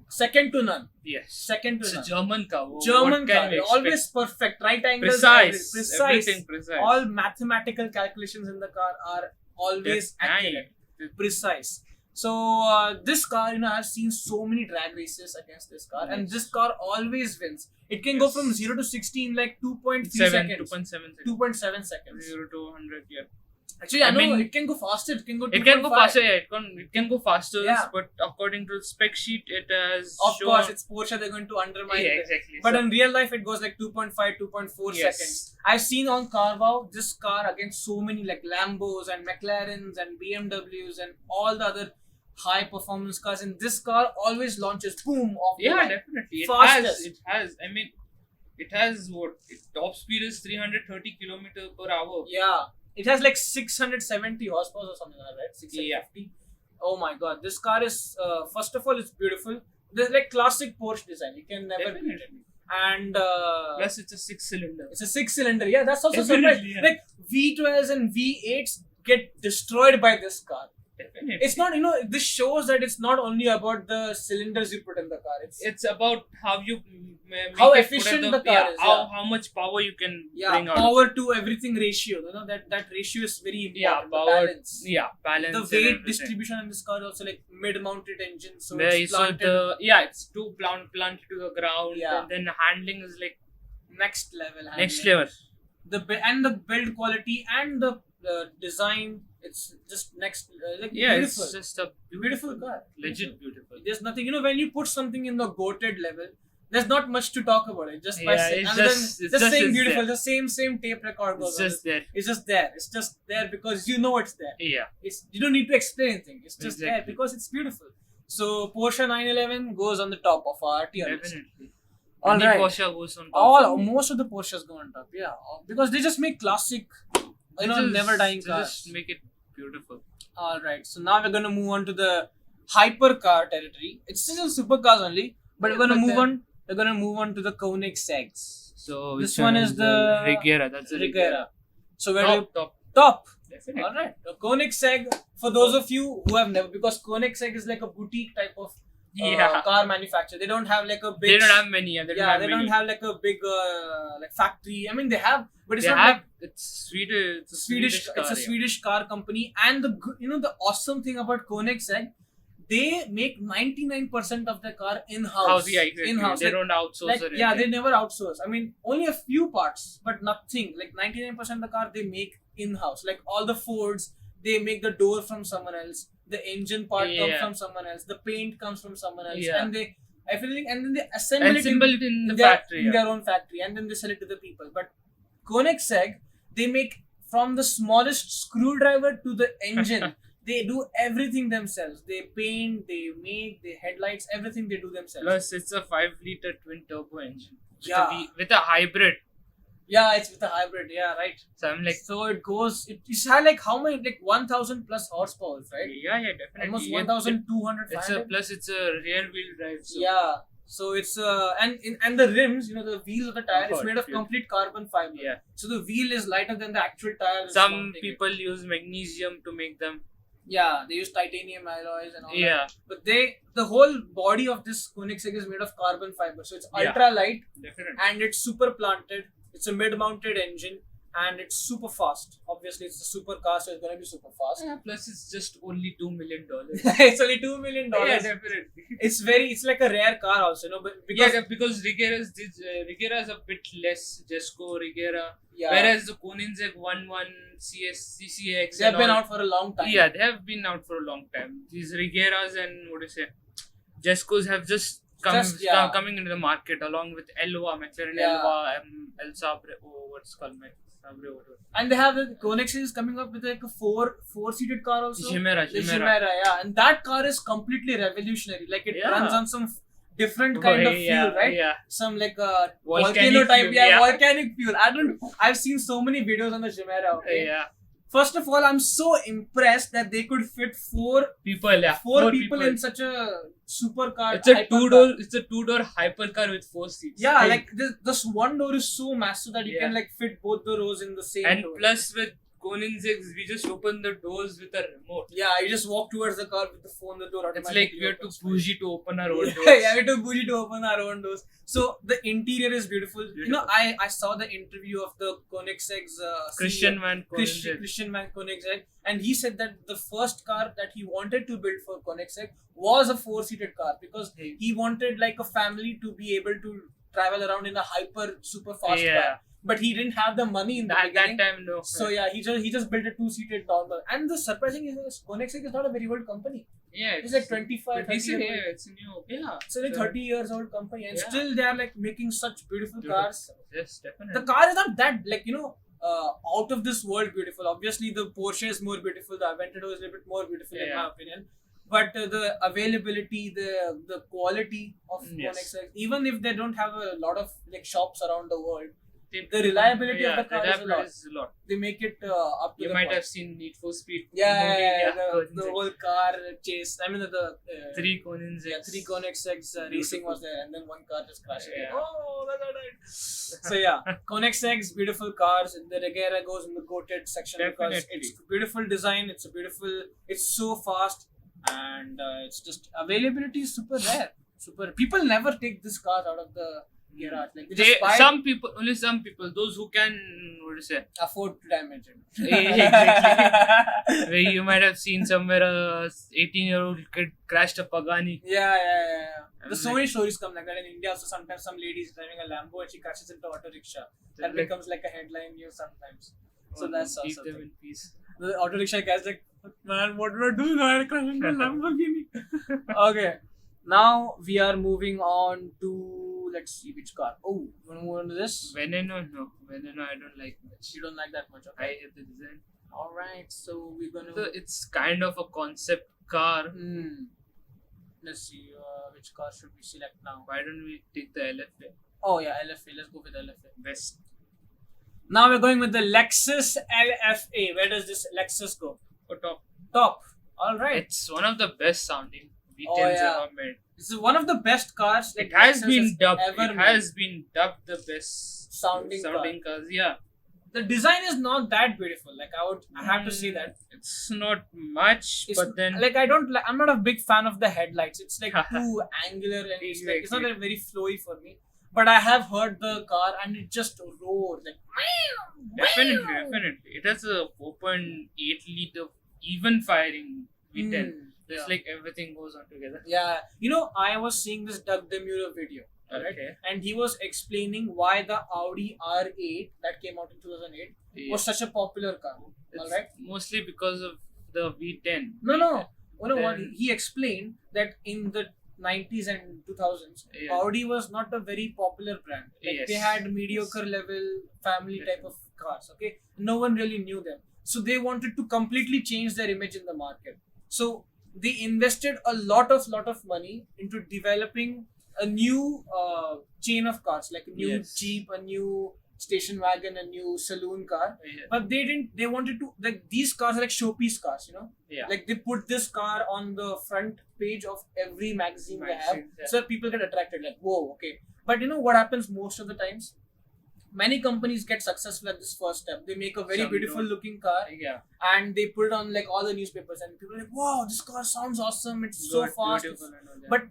second to none. Yes. Second to It's a none. German car. German What can car. we expect? Always perfect. Right angles. Precise. Everything precise. All mathematical calculations in the car are always accurate. Precise. So this car, I've seen so many drag races against this car, and this car always wins. It can go from 0 to 60 in like 2.3 seconds. 2.7 seconds. 2.7 seconds. 0 to 100, yeah. Actually, I know mean, it can go faster. It can go. It can go 2.5. faster, yeah. It can go faster, Yeah. but according to the spec sheet, it has Of shown. course, it's Porsche. They're going to undermine Yeah, it. exactly. But So- in real life, it goes like 2.5, 2.4 Yes. seconds. I've seen on Carwow this car against so many like Lambos and McLarens and BMWs and all the other high performance cars. And this car always launches boom off the Yeah, line. definitely. Fastest. It has. I mean, it has what? Top speed is 330 kilometers per hour. Yeah. It has like 670 horsepower or something like that, right? 650. Oh my god. This car is, first of all, it's beautiful. There's like classic Porsche design. You can never beat it. Definitely. And Plus, it's a 6-cylinder. it's a 6-cylinder. Yeah, that's also Definitely, surprising. yeah. Like V12s and V8s get destroyed by this car. Definitely. It's not, this shows that it's not only about the cylinders you put in the car. It's about how you make How it efficient put the car is, How much power you can bring out. power to everything ratio. That ratio is very important. Yeah, the balance. Yeah, balance. The and weight everything. distribution in this car is also like mid-mounted engine, so Yeah, it's planted it's too planted to the ground. Yeah. And then handling is like next level. next handling. level. And the build quality and the design, it's just next. Yeah, beautiful. it's just a Beautiful car. legit beautiful. There's nothing, when you put something in the goated level, there's not much to talk about it. Just by Yeah, saying, it's other just- than it's just just saying it's beautiful, there. the same tape record goes It's on. just there. It's just there. It's just there because you know it's there. Yeah. You don't need to explain anything. It's just there Exactly. because it's beautiful. So Porsche 911 goes on the top of our tier list. Definitely. All Any right. Porsche goes on top. Most of the Porsches go on top. Yeah, because they just make classic, They just- never dying they cars. Just make it beautiful. All right. So now we're gonna move on to the hypercar territory. It's still supercars only, but we're gonna but move then- on. We're gonna move on to the Koenigsegg's. So This which one is the Regera. That's the Regera. So where do you Top. top? Definitely. All right. The Koenigsegg, for those of you who have never, because Koenigsegg is like a boutique type of Yeah. car manufacturer. They don't have like a big. They don't have many. Yeah, they don't have they many. don't have like a big like factory. I mean, they have, but it's They not have. like It's Swedish. It's a Swedish. car, It's a yeah. Swedish car company, and the awesome thing about Koenigsegg, they make 99% of their car in-house. House, yeah, exactly. In-house. They don't outsource Like, or yeah, they anything. never outsource. I mean, only a few parts, but nothing. Like 99% of the car they make in-house. Like all the Fords, they make the door from someone else. The engine part comes Yeah. from someone else. The paint comes from someone else. Yeah. And they everything, and then they assemble it in the their, factory. in Yeah. their own factory, and then they sell it to the people. But Koenigsegg, they make from the smallest screwdriver to the engine. They do everything themselves. They paint, they make, the headlights, everything they do themselves. Plus, it's a 5-liter twin turbo engine. Yeah. With a hybrid. Yeah, it's with a hybrid. Yeah, right. So I'm like, So it goes. It's had like how many? Like 1,000 plus horsepower, right? yeah, definitely. Almost Yeah, 1,200. It's a rear wheel drive. So Yeah. So it's and the rims, the wheels of the tire, it's Oh, made of yeah. complete carbon fiber. Yeah. So the wheel is lighter than the actual tire. is Some mounting it. people use magnesium to make them. Yeah, they use titanium alloys and all that. Yeah, But the whole body of this Koenigsegg is made of carbon fiber. So it's Yeah. ultra light definitely. and it's super planted. It's a mid-mounted engine and it's super fast. Obviously, it's a super car, so it's gonna be super fast. Yeah, plus, it's just only $2 million. It's only $2 million. Yeah, definitely. It's like a rare car also, but because Because Regera is a bit less Jesco Regera, yeah, whereas the Koenigsegg 11 CCX they have and been all- out for a long time. Yeah, they have been out for a long time. These Regeras and Jescos have just coming into the market along with Elva, McLaren Yeah. Elva, El Sabre, what's called Sabre, whatever. And they have the Koenigsegg is coming up with like a four-seated car also. Chimera. The Chimera, yeah, and that car is completely revolutionary. Like it Yeah. runs on some different kind of fuel, right? Yeah. Some like Volcanic volcano type, fuel, volcanic fuel. I've seen so many videos on the Chimera. Okay? Yeah. First of all, I'm so impressed that they could fit four people in such a supercar. It's a hypercar. two-door hypercar with 4 seats. Yeah, Hey. like this one door is so massive that you Yeah. can like fit both the rows in the same And door. plus with Koenigsegg's, we just open the doors with a remote. Yeah, you just walk towards the car with the phone, the door It's automatically like we are too opens. bougie to open our own doors. Yeah, we are too bougie to open our own doors. So the interior is beautiful. I saw the interview of the Koenigsegg's Christian CEO, Van Koenigsegg. Christian Van Koenigsegg, and he said that the first car that he wanted to build for Koenigsegg was a four-seated car because he wanted like a family to be able to travel around in a super fast car. But he didn't have the money in the beginning. That time, no. So yeah, he just built a two-seated normal. And the surprising is Koenigsegg is not a very old company. Yeah, It's like 25, 30 years old. it's new. Yeah. It's only 30 years old company, and Yeah. still they are like making such beautiful cars. Yes, definitely. The car is not that out of this world beautiful. Obviously, the Porsche is more beautiful. The Aventador is a little bit more beautiful in my opinion. But the availability, the quality of Koenigsegg, even if they don't have a lot of like shops around the world, the reliability of the car is a lot. They make it up to You the might point. have seen Need for Speed. The whole car chase. I mean the 3 Koenigseggs. Yeah, 3 Koenigseggs racing was there, and then one car just crashed. Yeah. Oh, that's alright. So yeah, Koenigseggs, beautiful cars. The Regera goes in the goated section because Definitely. it's beautiful design. It's so fast, and it's just availability is super rare. People never take this car out of the garage. Like they just buy Only some people, those who can, afford to damage it. Exactly. Where you might have seen somewhere a 18-year-old kid crashed a Pagani. Yeah. There's so like- many stories come like that in India. Also, sometimes some lady is driving a Lambo and she crashes into auto rickshaw. That becomes like a headline news sometimes. So that's Leave also them thing. in peace. The auto rickshaw guy's like, man, what do I do now? I crashed into a Lamborghini. Okay, now we are moving on to, let's see which car. Oh, you want to move on to this? Veneno, no. Veneno, I don't like much. You don't like that much, I okay? hate the design. Alright, so we're gonna. So it's kind of a concept car. Let's see, which car should we select now? Why don't we take the LFA? Oh, yeah, LFA. Let's go with LFA. Best. Now we're going with the Lexus LFA. Where does this Lexus go? Top. Top. Alright. It's one of the best sounding V10s yeah. ever made. It's one of the best cars. Like It has Lexus been dubbed. ever It made. has been dubbed the best Sounding cars. Yeah. the design is not that beautiful. Like I have to say that. It's not much, It's but then like I'm not a big fan of the headlights. It's like too angular and it's not like very flowy for me. But I have heard the car and it just roars like. definitely, it has a 4.8 liter even firing V10. It's yeah. like everything goes on together. Yeah, you know, I was seeing this Doug Demuro video, right? Okay. And he was explaining why the Audi R8 that came out in 2008 Yeah. was such a popular car. It's All right. mostly because of the V10. No. You know what? Then- He explained that in the 90s and 2000s, Yeah. Audi was not a very popular brand. Like Yes. they had mediocre level family type of cars. Okay, no one really knew them, so they wanted to completely change their image in the market. So they invested a lot of money into developing a new chain of cars, like a new Yes. Jeep, a new station wagon, a new saloon car. Yeah. But they didn't. They wanted to, like, these cars are like showpiece cars, you know. Yeah. Like they put this car on the front page of every magazine they have, Magazine, yeah. so people get attracted. Like, whoa, okay. But you know what happens most of the times? Many companies get successful at this first step. They make a very Some beautiful don't. looking car Yeah. and they put it on like all the newspapers, and people are like, wow, this car sounds awesome. It's so Good, fast. beautiful and all that. But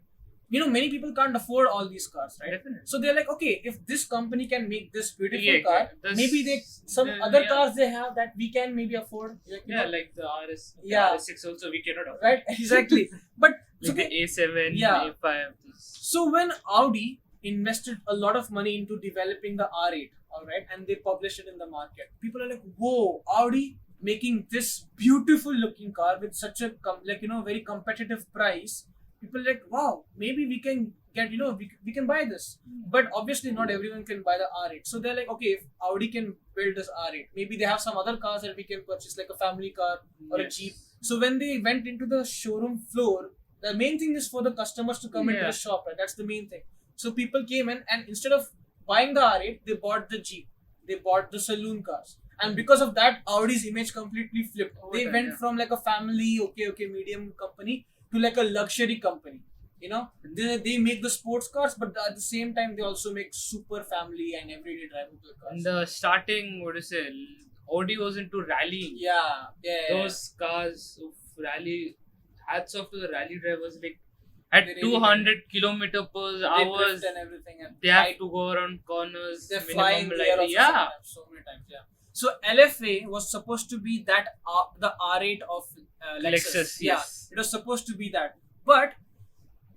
you know, many people can't afford all these cars, right? Definitely. So they're like, okay, if this company can make this beautiful Yeah, car, this- maybe some other yeah. cars they have that we can maybe afford. Like, you Yeah, know, like the RS. Yeah. The RS6 also we cannot afford. right? Exactly. But Like okay, the A7, Yeah. A5. so when Audi invested a lot of money into developing the R8, all right, and they published it in the market, people are like, whoa, Audi making this beautiful looking car with such a very competitive price. People are like, wow, maybe we can get, we can buy this. But obviously not everyone can buy the R8. So they're like, okay, if Audi can build this R8, maybe they have some other cars that we can purchase, like a family car or a Yes. Jeep. So when they went into the showroom floor, the main thing is for the customers to come into Yeah. the shop, right? That's the main thing. So people came in, and instead of buying the R8, they bought the Jeep. They bought the saloon cars. And because of that, Audi's image completely flipped. Over They time, went yeah. from like a family, medium company to like a luxury company. You know, they make the sports cars, but at the same time, they also make super family and everyday drivable In cars. the starting, what do you say? Audi was into rallying. Yeah. Those cars of rally, hats off to the rally drivers. Like at They really 200 kilometer per They hours, drift and everything. And they have to go around corners. They're minimum flying like, there also yeah. sometimes, so many times. Yeah. So LFA was supposed to be that the R8 of Lexus. Lexus, Yeah, yes. it was supposed to be that. But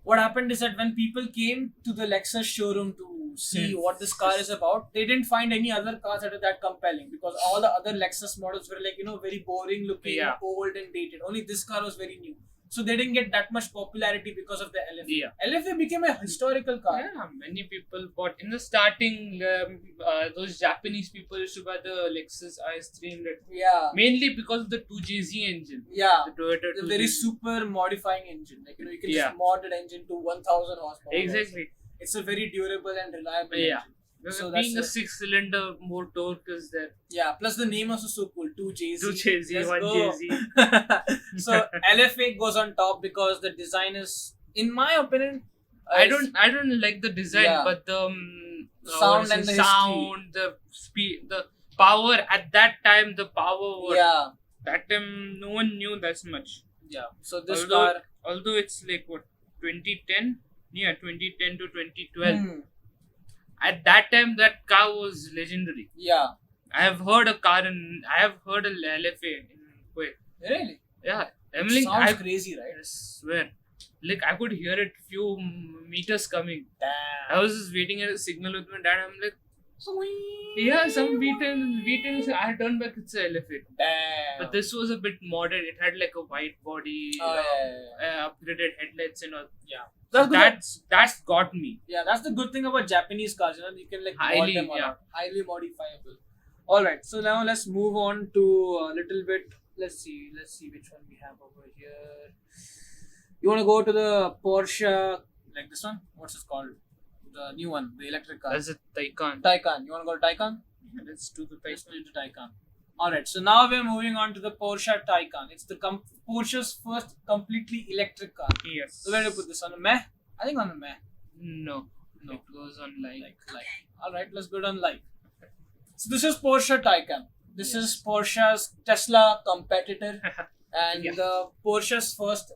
what happened is that when people came to the Lexus showroom to see what this car is about, they didn't find any other cars that are that compelling, because all the other Lexus models were like, very boring looking, Yeah. old and dated. Only this car was very new. So they didn't get that much popularity because of the LFA. Yeah. LFA became a historical car. Yeah, many people bought. In the starting, those Japanese people used to buy the Lexus IS300 Yeah. mainly because of the 2JZ engine. Yeah. The Toyota The 2JZ. very super modifying engine. Like, you can Yeah. just mod an engine to 1000 horsepower. Exactly. It's a very durable and reliable Yeah. engine. So Being a that's 6-cylinder, more torque is there. Yeah, plus the name also so cool. 2JZ. 2JZ, Let's 1JZ. go. So LFA goes on top because the design is, in my opinion, I don't like the design, Yeah. but the Sound and the history. sound, the speed, the power at that time, the power. Yeah, That time, no one knew that much. yeah. So this although, car. although it's like what 2010, yeah, 2010 to 2012. Hmm, At that time, that car was legendary. yeah. I have heard a LFA in Kuwait. Really? Yeah, I mean, like, Sounds I crazy, right? swear, like I could hear it few meters coming. Damn. I was just waiting at a signal with my dad. I'm like, yeah, some V10s. I turned back. It's a LFA. Damn. But this was a bit modern. It had like a white body, Oh, yeah. upgraded headlights and all. Yeah. So That's good. that's got me. Yeah, that's the good thing about Japanese cars. You can like mod Highly, them a yeah. lot. Highly modifiable. All right, so now let's move on to a little bit. Let's see which one we have over here. You want to go to the Porsche, like this one? What's it called? The new one, the electric car. That's a Taycan. Taycan. You want to go to Taycan? Let's do the Let's Taycan. do the Taycan. All right, so now we're moving on to the Porsche Taycan. It's the Porsche's first completely electric car. Yes. So where do you put this on a meh? I think on a meh. No. No. It goes on like. Like. All right, let's go down like. So this is Porsche Taycan. This is Porsche's Tesla competitor, and Yeah. the Porsche's first,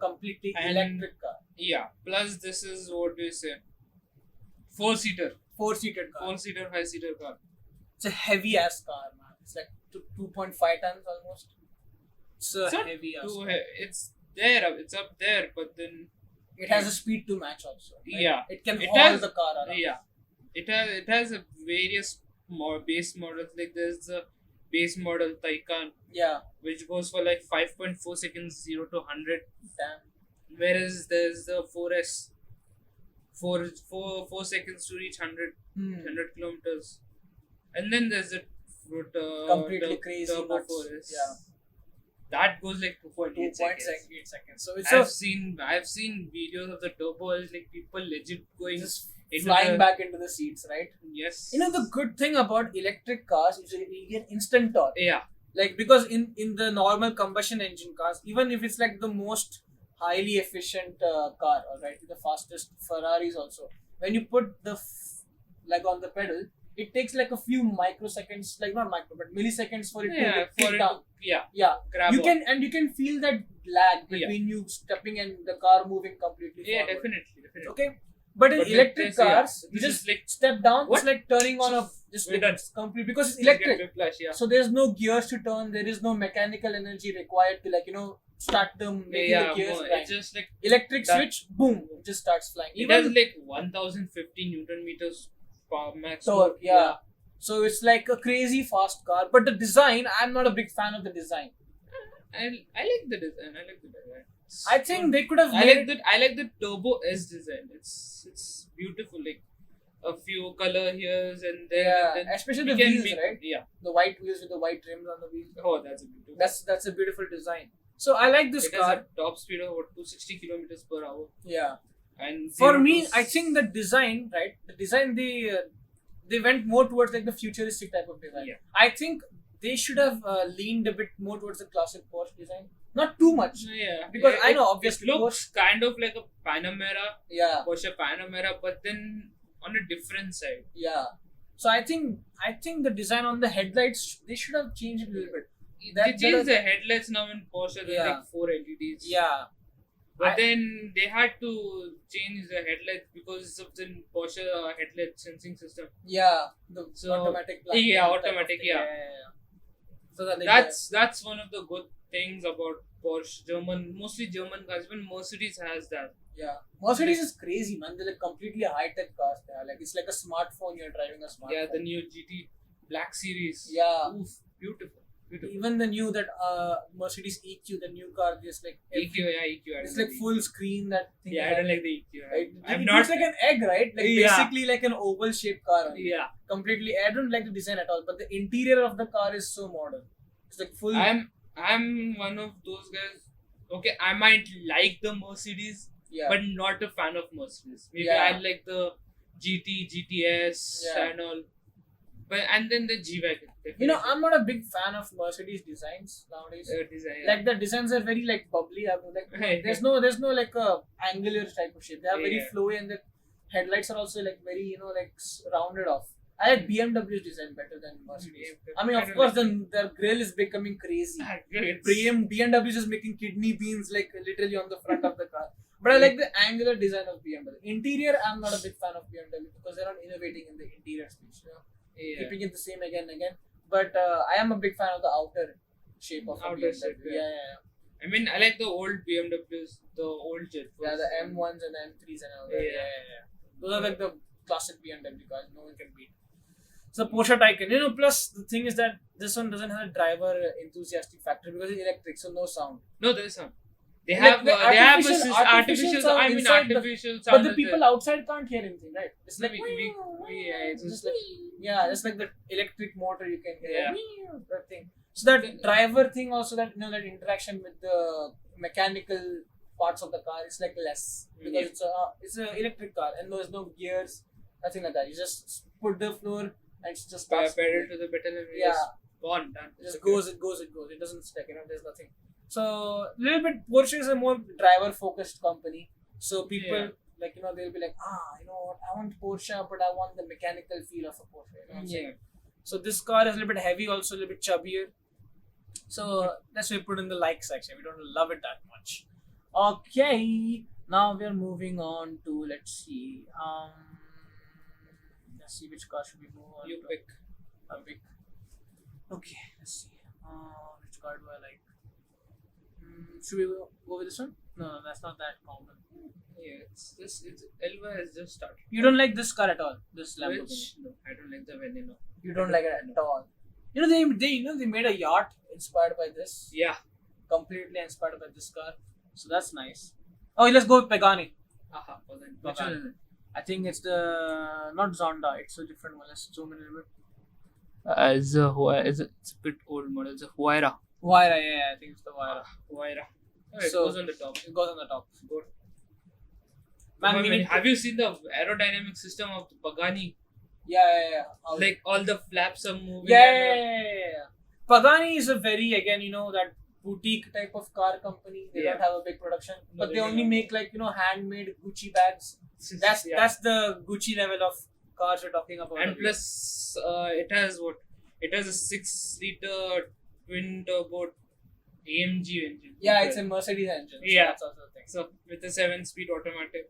completely And- electric car, Yeah. Plus, this is what do you say? 4-seater, four-seated car. 4-seater, 5-seater car. It's a heavy ass car, man. It's like 2.5 tons almost. It's a It's not heavy ass. too it's there. It's up there, but then It has a speed to match also. Right? Yeah. It can It haul has- the car around. yeah, it has a various base models. Like there's the base model Taycan, Yeah. which goes for like 5.4 seconds 0 to 100, Damn. whereas there's the 4S, 4 seconds to reach 100 Hmm. 100 kilometers, and then there's the Completely crazy Turbo nuts. 4S. Yeah. That goes like 2.8 seconds. 2.8 seconds. So it's I've seen videos of the turbo, like people legit going just into flying the- back into the seats, right? Yes. You know, the good thing about electric cars is that you get instant torque. Yeah. Like, because in the normal combustion engine cars, even if it's like the most highly efficient car, all right, the fastest Ferraris also, when you put like on the pedal, it takes like a few microseconds, like not micro, but milliseconds for it Yeah. to For kick it down. to, yeah. Yeah, Grab you on. can feel that lag between you stepping and the car moving completely Yeah, forward. definitely. Okay, but in But with electric this, yeah, cars, you this just is like- step down. What? It's like turning on a just We're like done. complete because it's Just get electric. whiplash, yeah. So there's no gears to turn. There is no mechanical energy required to start the making the gears more, grind. it's just like Electric that- switch, boom, it just starts flying. it has like 1050 Newton meters power max. torque, yeah. So it's like a crazy fast car. But the design, I'm not a big fan of the design. I like the design. I think they could have I made like that. I like the Turbo S design. It's beautiful. Like a few color here's and there. yeah, and then especially we the can wheels, make- right? Yeah. The white wheels with the white rims on the wheels. Oh, that's a beautiful. That's a beautiful design. So I like this it has car. a top speed of about 260 kilometers per hour. Yeah. And For 0 me, to I think the design, right? The design they went more towards like the futuristic type of design. Yeah. I think they should have leaned a bit more towards the classic Porsche design. Not too much. Yeah. Because I know it obviously looks kind of like a Panamera, Yeah, Porsche Panamera, but then on a different side. yeah. So I think the design on the headlights they should have changed it a little bit. They changed the headlights now in Porsche. There's Yeah. like 4 LEDs. Yeah. But I- then they had to change the headlights because of the Porsche headlight sensing system. Yeah. The So- automatic. Yeah, type of automatic, thing. yeah. Yeah. So that That's one of the good things about Porsche. Mostly German cars. Even Mercedes has that. yeah. Mercedes is crazy, man. They're like completely high tech cars. They are like it's like a smartphone. You're driving a smartphone. Yeah, the new GT Black Series. Yeah. Oof, beautiful. Even the new that Mercedes EQ, the new car, just like EQ, yeah, EQ. it's like full screen that thing. Yeah, I don't like the EQ. Right? I'm It not. looks like an egg, right? Like Yeah. basically like an oval shaped car. Only. Yeah, Completely. I don't like the design at all, but the interior of the car is so modern. It's like full. I'm one of those guys. Okay, I might like the Mercedes, yeah. but not a fan of Mercedes. Maybe Yeah. I like the GT, GTS, Yeah. and all. But and then the G wagon. I'm not a big fan of Mercedes designs nowadays. design. Like the designs are very like bubbly. Hey. There's no like a angular type of shape. They are very Yeah. flowy and the headlights are also like very rounded off. I like BMW's design better than Mercedes. I mean, of course, their grill is becoming crazy. BMW is just making kidney beans like literally on the front of the car. But I like the angular design of BMW. Interior, I'm not a big fan of BMW because they're not innovating in the interior space. Keeping it the same again and again. But I am a big fan of the outer shape of a Outer BMW. shape, yeah. I mean, I like the old BMWs, the old Jet. Yeah, the M1s and M3s and all that. Yeah. Those are like the classic BMW cars. No one can beat. So Porsche Taycan, plus the thing is that this one doesn't have a driver enthusiastic factor because it's electric, so no sound. No, there is some. They Like have the artificial artificial sound I mean inside the- artificial sound. But the is people there. outside can't hear anything, right? It's No, like it's just like just like the electric motor you can hear. Yeah. That thing. So that driver thing also that that interaction with the mechanical parts of the car is like less because it's a electric car and there's no gears, nothing like that. You just put the floor and it just starts. pedal to the metal and Yeah. just gone done. It just goes. It doesn't stick. There's nothing. So little bit Porsche is a more driver focused company. So people they'll be like, what, I want Porsche, but I want the mechanical feel of a Porsche. You know what I'm saying? So this car is a little bit heavy, also a little bit chubbier. So that's why we put in the like section. We don't love it that much. Okay, now we are moving on to, let's see which car should we move on You to. pick. Pick. Okay, let's see. Which car do I like? Should we go with this one? No, that's not that common. Yeah, it's Elva has just started. You don't like this car at all, this Lamborghini. Which no, I don't like the Veneno. You don't like it at all. You know they made a yacht inspired by this. Yeah. Completely inspired by this car. So that's nice. Oh, let's go with Pagani. Aha. Which Pagani. one is it? I think it's the not Zonda. It's a different one. Let's zoom in a little bit. It's a bit old model. It's a Huayra. Huayra, yeah, I think it's the Huayra. Huayra. Oh, it So- goes on the top. It goes on the top. Good. Man, But we when- need have you seen the aerodynamic system of the Pagani? yeah. Like all the flaps are moving. Yeah. Pagani is a very, again, that boutique type of car company. They Yeah. don't have a big production, No, but they they only don't. make like handmade Gucci bags. That's Yeah. that's the Gucci level of cars we're talking about. And plus, it has what? It has a 6-liter twin turbo AMG engine. Yeah, it's a Mercedes engine. So Yeah. that's also a thing. So with a 7-speed automatic.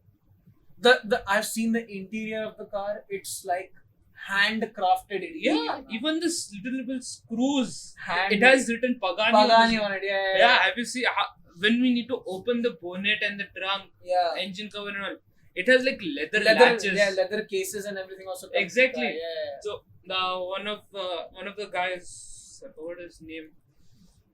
The I've seen the interior of the car. It's like handcrafted interior. Yeah, man. even this little screws. Hand- It has written Pagani. Pagani on it. Yeah, have you seen when we need to open the bonnet and the trunk, Yeah. engine cover and all? It has like leather Leather, latches. yeah, leather cases and everything also. comes with Exactly. that, yeah. So the one of the guys, I forgot his name,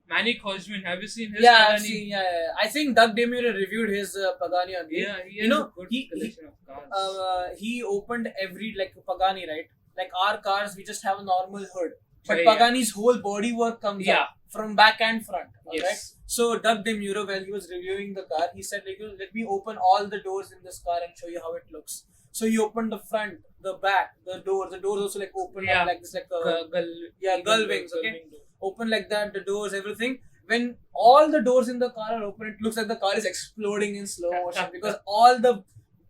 Manik Hosmin. Have you seen his Yeah, I've Pagani? seen. Yeah. I think Doug Demure reviewed his Pagani on me. Yeah, he You has know, a good he- collection of cars. He opened every like Pagani, right? Like our cars, we just have a normal hood, but Yeah. Pagani's whole bodywork comes Yeah. up from back and front. Alright. Yes. So Doug Demuro, while he was reviewing the car, he said, like, let me open all the doors in this car and show you how it looks. So he opened the front, the back, the doors. The doors also like open Yeah. up like this, like a Gull gull wings, okay? wing door. open like that. The doors, everything. When all the doors in the car are open, it looks like the car is exploding in slow motion because all the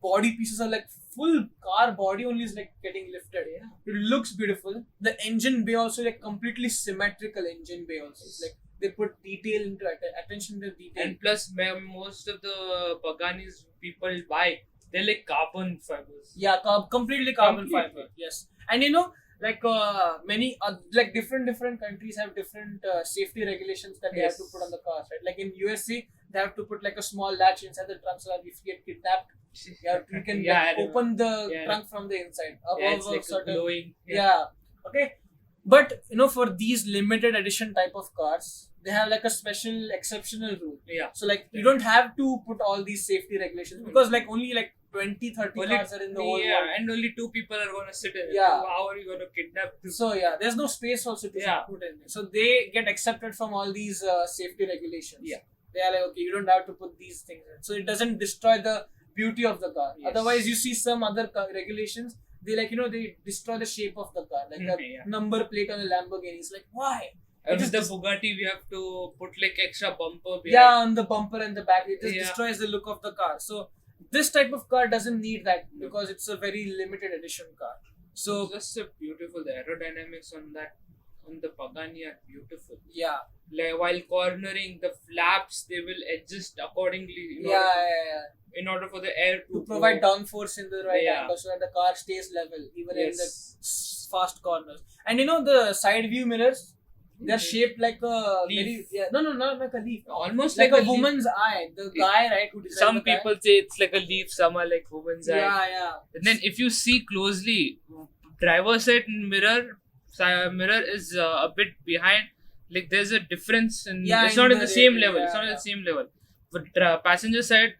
body pieces are like full car body only is like getting lifted. Yeah. It looks beautiful. The engine bay also like completely symmetrical engine bay also. It's like they put detail into it, attention to detail. And plus, most of the Paganis people buy, they're like carbon fibers. Yeah, completely carbon Completely. fiber. Yes, and like many like different countries have different safety regulations that they have to Yes. put on the cars, right? Like in USA, they have to put like a small latch inside the trunk so that if you get kidnapped, you can Yeah, like, I remember. open the Yeah. trunk from the inside above Yeah, it's a like certain. glowing. Yeah. Okay. But for these limited edition type of cars, they have like a special exceptional rule. Yeah. So like you don't have to put all these safety regulations because like only like 20-30 Only- cars are in the whole yeah, world. and only 2 people are gonna sit in it. Yeah. How are you gonna kidnap two? So yeah, there's no space also to Yeah. put in. So they get accepted from all these safety regulations. Yeah. They are like, okay, you don't have to put these things in. So it doesn't destroy the beauty of the car. Yes. Otherwise, you see some other regulations, they like, they destroy the shape of the car. Like the Yeah. number plate on a Lamborghini. It's like, why? And It with the just- Bugatti, we have to put like extra bumper behind. Yeah, on the bumper and the back. It just Yeah. destroys the look of the car. So this type of car doesn't need that because it's a very limited edition car. So So just a beautiful. The aerodynamics on the Pagani are beautiful. yeah. Like while cornering the flaps, they will adjust accordingly. Yeah. In order for the air To provide go. downforce in the right Yeah. angle so that the car stays level even in the Yes. fast corners. And the side view mirrors, they're Mhm. shaped like a Leaf. not like a leaf. Almost Like a leaf. woman's eye. The guy, right, who designed Some the guy. people say it's like a leaf, some are like woman's eye. Yeah. And then if you see closely, driver's side mirror is a bit behind. Like there's a difference in. Yeah, it's in not in the the same rail, level. yeah, It's not at yeah. the same level. But passenger side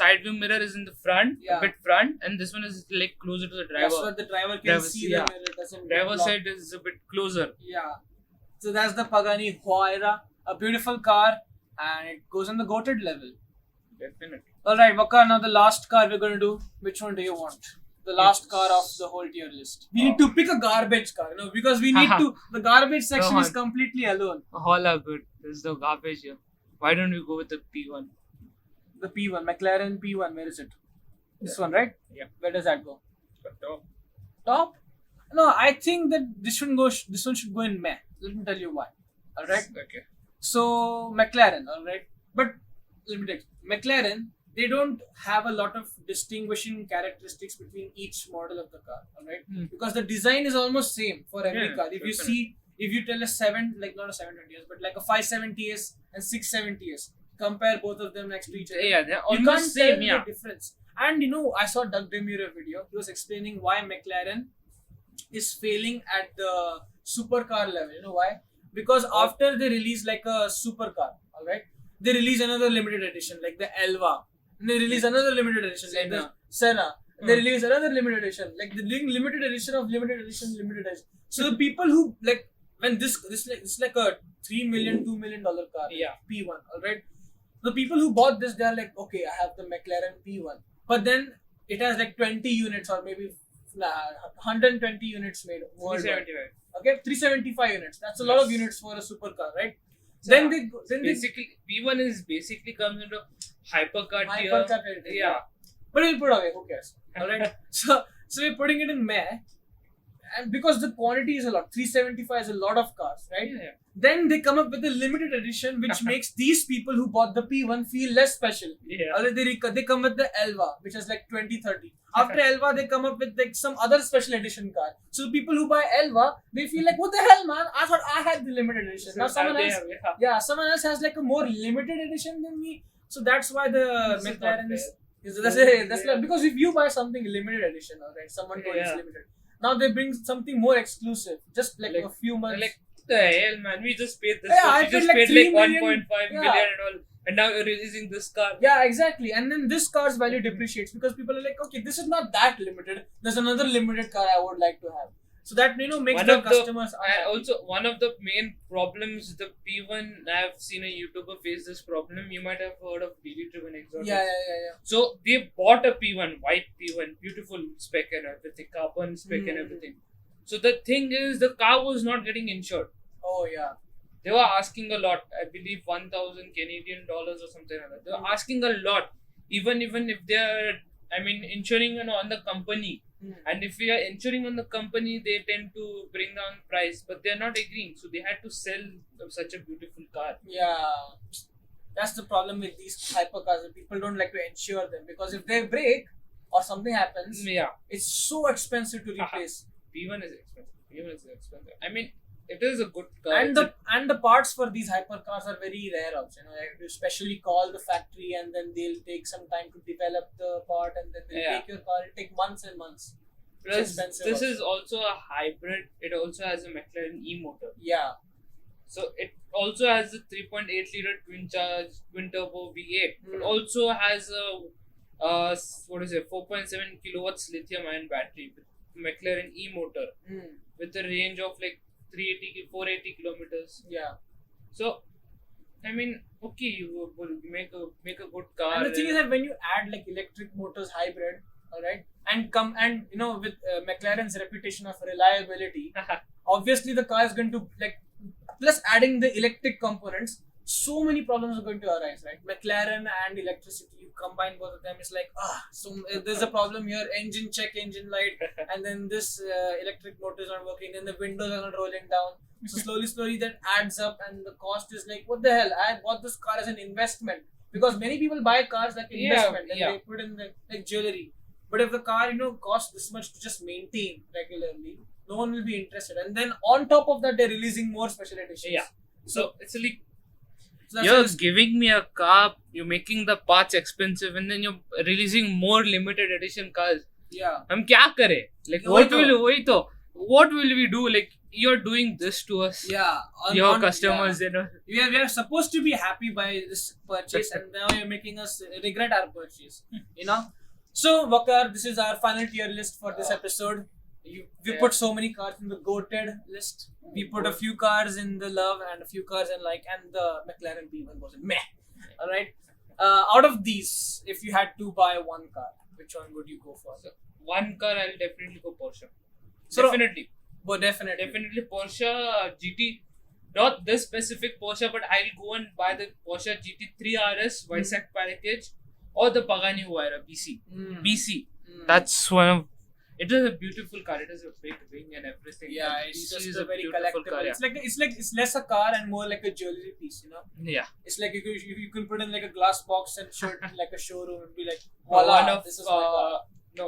side view mirror is in the front, Yeah. a bit front, and this one is like closer to the That's driver. what the driver can Driver's- see yeah. the mirror. Doesn't get Driver blocked. side is a bit closer. Yeah. So that's the Pagani Huayra, a beautiful car, and it goes on the goated level. Definitely. Alright, Vakar, now the last car we're going to do. Which one do you want? The last car of the whole tier list. We need to pick a garbage car, because we need to. The garbage section Come is on. completely alone. All are good. There's no garbage here. Why don't we go with the P1? The P1, McLaren P1, where is it? This one, right? Yeah. Where does that go? Top. Top? No, I think that this one should go in meh. Let me tell you why. All right. Okay. So McLaren, all right, but let me tell you, McLaren, they don't have a lot of distinguishing characteristics between each model of the car, all right, because the design is almost same for every Yeah, car. If you see, if you tell a not a 720s, but like a 570s and 670s, compare both of them next to each other. Yeah, they're You almost can't same. tell Yeah. the difference. And you know, I saw Doug Demure video. He was explaining why McLaren is failing at the supercar level. You know why? Because after they release like a supercar, all right, they release another limited edition like the Elva, and they release another limited edition like the Senna. And they release another limited edition like the limited edition of limited edition, limited edition. So the people who like when this is like a $3 million, $2 million car, Yeah. P1, all right. The people who bought this, they are like, okay, I have the McLaren P1, but then it has like 20 units or maybe 120 units made worldwide. 375. Okay, 375 units. That's a lot of Yes. units for a supercar, right? So, then they basically P1 is basically comes into hypercar tier. hypercar territory. Yeah. But we'll put away. Who cares? All right. so we're putting it in meh, and because the quantity is a lot, 375 is a lot of cars, right? Yeah. Then they come up with a limited edition, which makes these people who bought the P1 feel less special. Yeah. Or they come with the Elva, which is like 2030. After Elva, they come up with like some other special edition car. So people who buy Elva, they feel like, what the hell, man? I thought I had the limited edition. Now someone else, someone else has like a more limited edition than me. So that's why the This is McLaren not is that's like, because if you buy something limited edition, alright, someone told it's Yeah. limited. Now they bring something more exclusive, just like a few months. Like the hell, man, we just paid this. Yeah, I we just paid like paid like 3 million. 1.5 Yeah. million and all, and now you're releasing this car. Yeah, exactly. And then this car's value depreciates because people are like, okay, this is not that limited. There's another limited car I would like to have. So that makes One the of customers. also one of the main problems the P1, I've seen a YouTuber face this problem. You might have heard of Daily Driven Exotics. Yeah. So they bought a P1, white P1, beautiful spec and everything, carbon spec and everything. So the thing is, the car was not getting insured. Oh yeah. They were asking a lot. I believe 1,000 Canadian dollars or something like that. They were asking a lot. Even if they're, insuring on the company. And if we are insuring on the company, they tend to bring down price, but they're not agreeing. So they had to sell such a beautiful car. Yeah. That's the problem with these hypercars. People don't like to insure them because if they break or something happens, Yeah. it's so expensive to replace. P1 is expensive. It is a good car. And the parts for these hypercars are very rare also. You know, like you specially call the factory and then they'll take some time to develop the part and then they'll take your car. It'll take months and months. Plus, expensive this also. is also a hybrid. It also has a McLaren e-motor. Yeah. So it also has a 3.8 liter twin turbo V8. It also has a 4.7 kilowatts lithium ion battery with McLaren e-motor with a range of like 480 kilometers. Yeah. So okay, you make a good car. And the thing is that when you add like electric motors hybrid, alright, and you know with McLaren's reputation of reliability, obviously the car is going to like, plus adding the electric components, so many problems are going to arise, right? McLaren and electricity, you combine both of them, it's like, there's a problem here, engine check, engine light, and then this electric motor is not working, then the windows are not rolling down. So slowly that adds up and the cost is like, what the hell, I bought this car as an investment. Because many people buy cars like investment and they put in like jewelry. But if the car, costs this much to just maintain regularly, no one will be interested. And then on top of that, they're releasing more special editions. Yeah. So it's like, So that's you're why giving me a car, you're making the parts expensive, and then you're releasing more limited edition cars. yeah. हम क्या करें? Like what will we do? Like you're doing this to us, Yeah. your customers, We are supposed to be happy by this purchase and now you're making us regret our purchase. So Vakar, this is our final tier list for this episode. We put so many cars in the goated list. We put a few cars in the love and a few cars in like, and the McLaren P1 was in meh. Alright. Out of these, if you had to buy one car, which one would you go for? So, one car, I'll definitely go Porsche. So- Definitely Definitely. Porsche GT. Not this specific Porsche, but I'll go and buy the Porsche GT3 RS Weissach package or the Pagani Huayra BC. BC. That's one of It is a beautiful car. It is a big wing and everything. Yeah, And it's DC just is a very beautiful collectible. car. It's less a car and more like a jewelry piece, you know. Yeah. It's like you can put in like a glass box and show it in like a showroom and be like, One voila, of this is my car.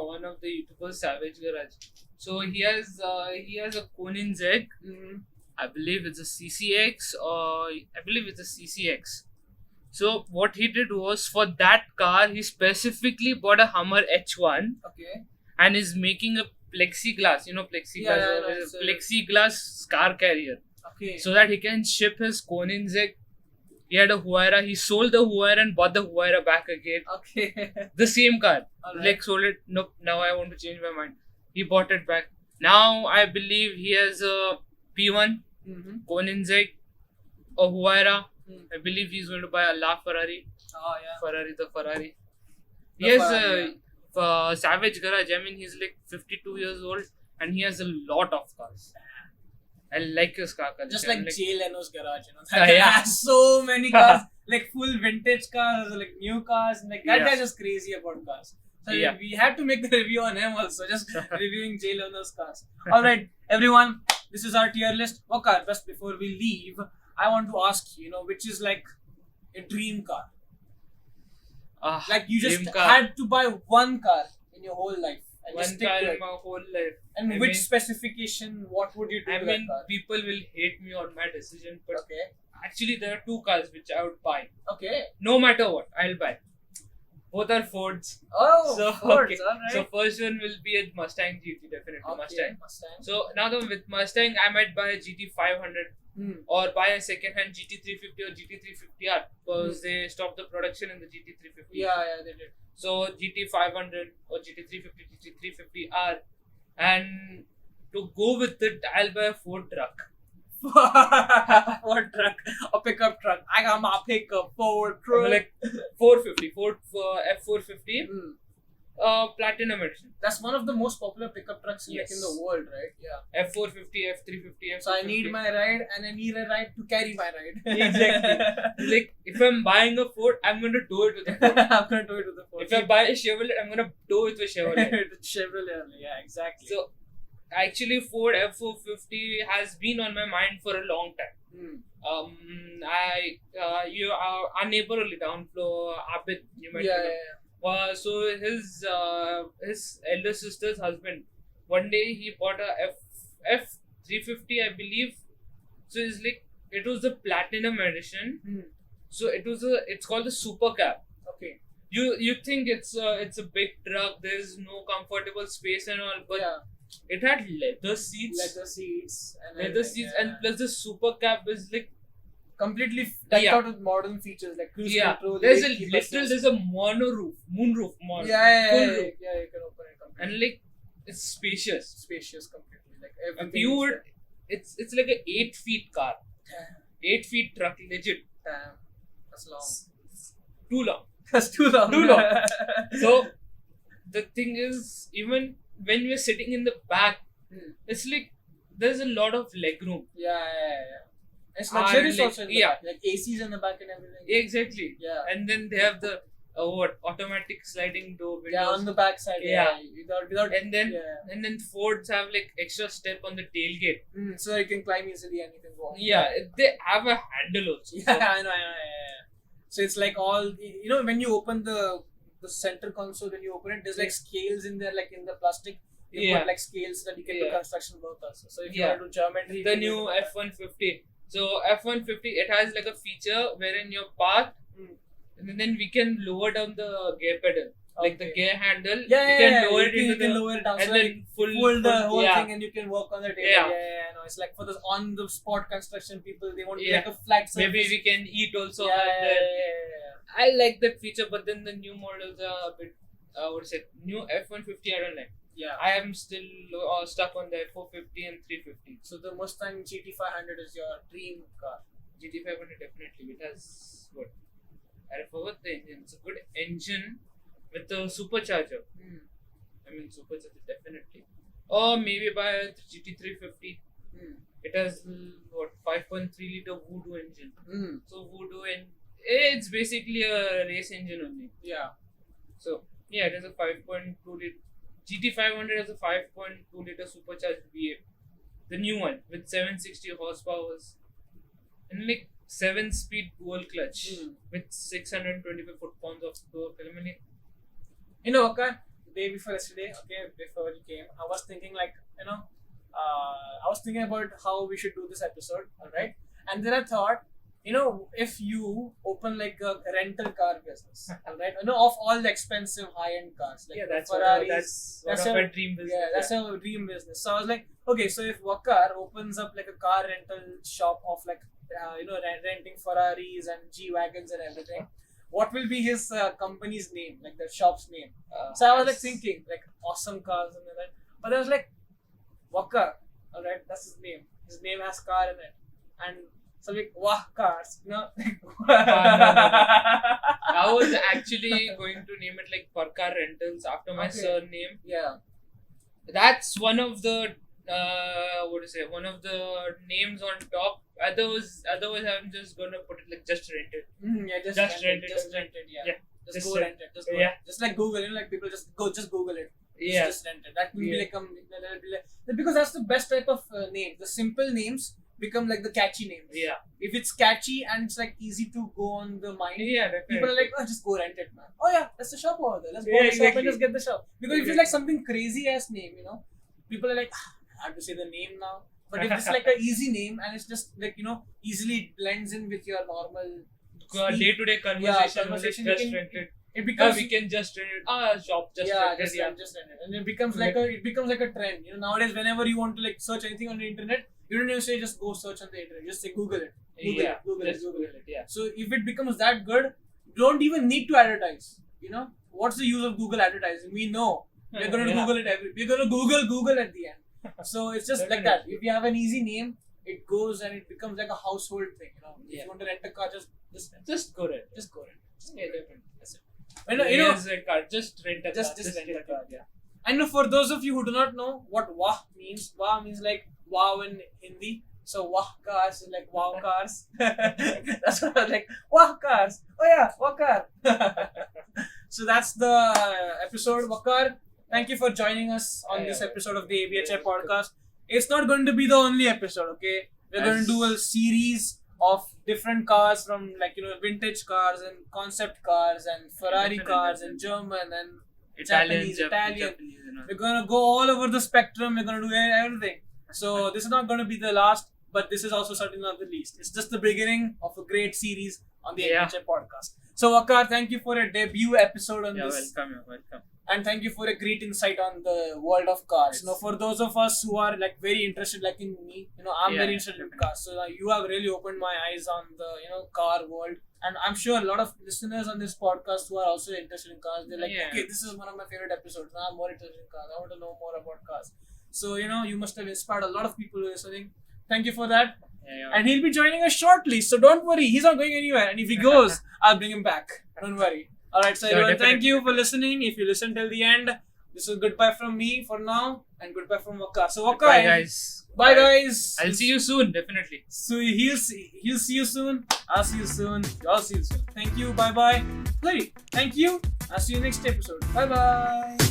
one of the YouTubers, Savage Garage. So he has a Koenigsegg. Mm-hmm. I believe it's a CCX or I believe it's a CCX. So what he did was for that car he specifically bought a Hummer H1 Okay. and is making a plexiglass, plexiglass, Yeah, I know, it's a- plexiglass car carrier, Okay. so that he can ship his Koenigsegg. He had a Huayra. He sold the Huayra and bought the Huayra back again. Okay. The same car. Alright. Like sold it. Nope. Now I want to change my mind. He bought it back. Now I believe he has a P1, Mm-hmm. Koenigsegg, a Huayra. Mm. I believe he's going to buy a LaFerrari. Oh yeah. The Ferrari. The He has Ferrari, a Savage Garage. I mean, he's like 52 years old and he has a lot of cars. I like his car collection. Just like I'm Jay Leno's garage, you know. Ah, That guy yeah. has so many cars, like full vintage cars, like new cars, and like that Yeah. guy's just crazy about cars. So Yeah. we had to make the review on him also, just reviewing Jay Leno's cars. Alright, everyone, this is our tier list. Okay, just before we leave, I want to ask you, which is like a dream car. Like you just dream car. had to buy one car in your whole life and One just stick car to in it. my whole life. And I which mean- specification, what would you do I to mean, that car? people will hate me on my decision, but Okay. actually, there are two cars which I would buy. Okay. No matter what, I'll buy. Both are Fords. Oh, So, Fords, okay. alright. So first one will be a Mustang GT, definitely Okay, Mustang. Mustang. So now with Mustang, I might buy a GT 500 Hmm. or buy a second-hand GT 350 or GT 350R because they stopped the production in the GT 350. Yeah, they did. So GT 500 or GT 350, GT 350R, and to go with it, I'll buy a Ford truck. Ford truck, a pickup truck. I got my pickup Ford truck. Like 450, Ford F450, Hmm. Platinum edition. That's one of the most popular pickup trucks like, in Yes. the world, right? Yeah. F450, F350, F450. So I need my ride and I need a ride to carry my ride. Exactly. Like if I'm buying a Ford, I'm gonna do it with a Ford. I'm gonna do it with the Ford. If I buy a Chevrolet, I'm gonna do it with Chevrolet. Chevrolet, yeah, exactly. So actually, Ford F450 has been on my mind for a long time. Hmm. Our neighbor only down floor, Abid, you might Yeah, know. yeah, So his elder sister's husband, one day he bought a F350, I believe. So it's like it was the platinum edition. Hmm. So it's called the Super Cab. Okay. You think it's a big truck. There's no comfortable space and all, but yeah. it had leather seats. Leather seats. And Leather everything, seats yeah. and plus the Super Cab is like completely decked Yeah. out with modern features like cruise yeah. control. There's lane keep there's assist. a moonroof, Yeah, full roof, yeah, you can open it completely. and like it's spacious. Spacious completely. Like And everything. you is would, there. it's like a 8 feet car, Damn, 8 feet truck, legit, damn. That's long. too long. That's too long. Too long. So the thing is, even when we're sitting in the back, Hmm. it's like there's a lot of leg room. Yeah. It's Ah, luxurious like- also in the yeah. back. Like ACs in the back and everything. Exactly. Yeah. And then they have the automatic sliding door windows. Yeah, on the back side. Yeah. Without. and then Yeah. and then Fords have like extra step on the tailgate. So you can climb easily and you can go. Yeah, they have a handle also. Yeah, I know. So it's like all when you open the center console, when you open it, there's like scales in there, like in the plastic. You Yeah. put like scales that you can do Yeah. construction work also. So if you Yeah. want to do geometry, you The can new do that. F150. So F150, it has like a feature wherein you're parked, Hmm. and then we can lower down the gear pedal, like the Okay. gear handle. Yeah, we can lower you it can, into you can the lower it down. and So then like, full the whole yeah. thing and you can work on the table. Yeah. Yeah. No, it's like for the on the spot construction people, they want Yeah. like a flat surface. Maybe we can eat also. yeah, at the- I like that feature, but then the new models are a bit. What is it? New F150, I don't like. yeah. I am still stuck on the 450 and 350. So the Mustang GT500 is your dream car. GT500 definitely. It has what? I forgot the engine. It's a good engine with a supercharger. Hmm. I mean, supercharger definitely. Or maybe buy a GT350. Hmm. It has what 5.3 liter Voodoo engine. Hmm. So Voodoo and it's basically a race engine only. Yeah. So yeah, it is a 5.2 liter. GT500 has a 5.2 liter supercharged V8, the new one with 760 horsepower and like 7-speed dual clutch with 625 foot-pounds of torque. I mean, You know, okay, the day before yesterday, okay, before you came, I was thinking like, I was thinking about how we should do this episode, alright? And then I thought, if you open like a rental car business, alright? Of all the expensive high-end cars, like that's Ferraris, one of my dream business. yeah, that's a dream business. So I was like, okay, so if Wakar opens up like a car rental shop of like, renting Ferraris and G-Wagons and everything, what will be his company's name, like the shop's name? So I was like thinking, like awesome cars and all that. But I was like, Wakar, alright, that's his name. His name has car in it. And so like, Wah cars, I was actually going to name it like Parkar Rentals after my surname. Yeah. That's one of the one of the names on top. Otherwise I'm just gonna put it like just rented. Yeah, just rented. Yeah. Just go rent it. Just go. Yeah. Just like Google, like people just Google it. Yeah. Just rent it. That will be like because that's the best type of name. The simple names become like the catchy names. Yeah. If it's catchy and it's like easy to go on the mind, Yeah, definitely. people are like, oh, just go rent it, man. Oh yeah, that's the shop over there. Let's go Yeah, to the shop exactly. and just get the shop. Because if it's like something crazy ass name, people are like, I have to say the name now. But if it's like an easy name and it's just like easily blends in with your normal Day-to-day conversation, conversation, just you can- rented. it becomes We can just rent it. Shop just yeah, rented. just rent it, and it becomes like a trend. Nowadays, whenever you want to like search anything on the internet, you don't even say just go search on the internet. Just say Google it, Google it. Yeah. So if it becomes that good, you don't even need to advertise. What's the use of Google advertising? We know we're going to Google it we're going to Google at the end. So it's just like that. If you have an easy name, it goes and it becomes like a household thing. If you want to rent a car, just go rent. Just go rent. Yeah, definitely. That's it. Here's a car. Just rent a car. Just rent a car. Yeah. And for those of you who do not know what wah means like wow in Hindi. So wah cars is like wow cars. That's what I was like, wah cars. Oh yeah, Wakar. So that's the episode, Wakar. Thank you for joining us on this episode of the ABHI podcast. It's not going to be the only episode, okay? We're going to do a series of different cars from vintage cars and concept cars and Ferrari cars and German and Japanese, Italian. We're going to go all over the spectrum. We're going to do everything. So this is not going to be the last, but this is also certainly not the least. It's just the beginning of a great series on the ABHI podcast. So Wakar, thank you for a debut episode on this. Welcome. And thank you for a great insight on the world of cars. Yes. For those of us who are like very interested, like in me, I'm very interested in cars. So you have really opened my eyes on the car world. And I'm sure a lot of listeners on this podcast who are also interested in cars, they're like, okay, this is one of my favorite episodes. Now I'm more interested in cars. I want to know more about cars. So you must have inspired a lot of people listening. Thank you for that. Yeah. And he'll be joining us shortly. So don't worry, he's not going anywhere. And if he goes, I'll bring him back. Don't worry. Alright, so everyone, thank you for listening. If you listen till the end, this is goodbye from me for now and goodbye from Wakar. So Wakar, Bye guys. Bye guys. I'll see you soon, definitely. So he'll see you soon. I'll see you soon. Y'all see you soon. Thank you. Bye bye. Thank you. I'll see you next episode. Bye bye.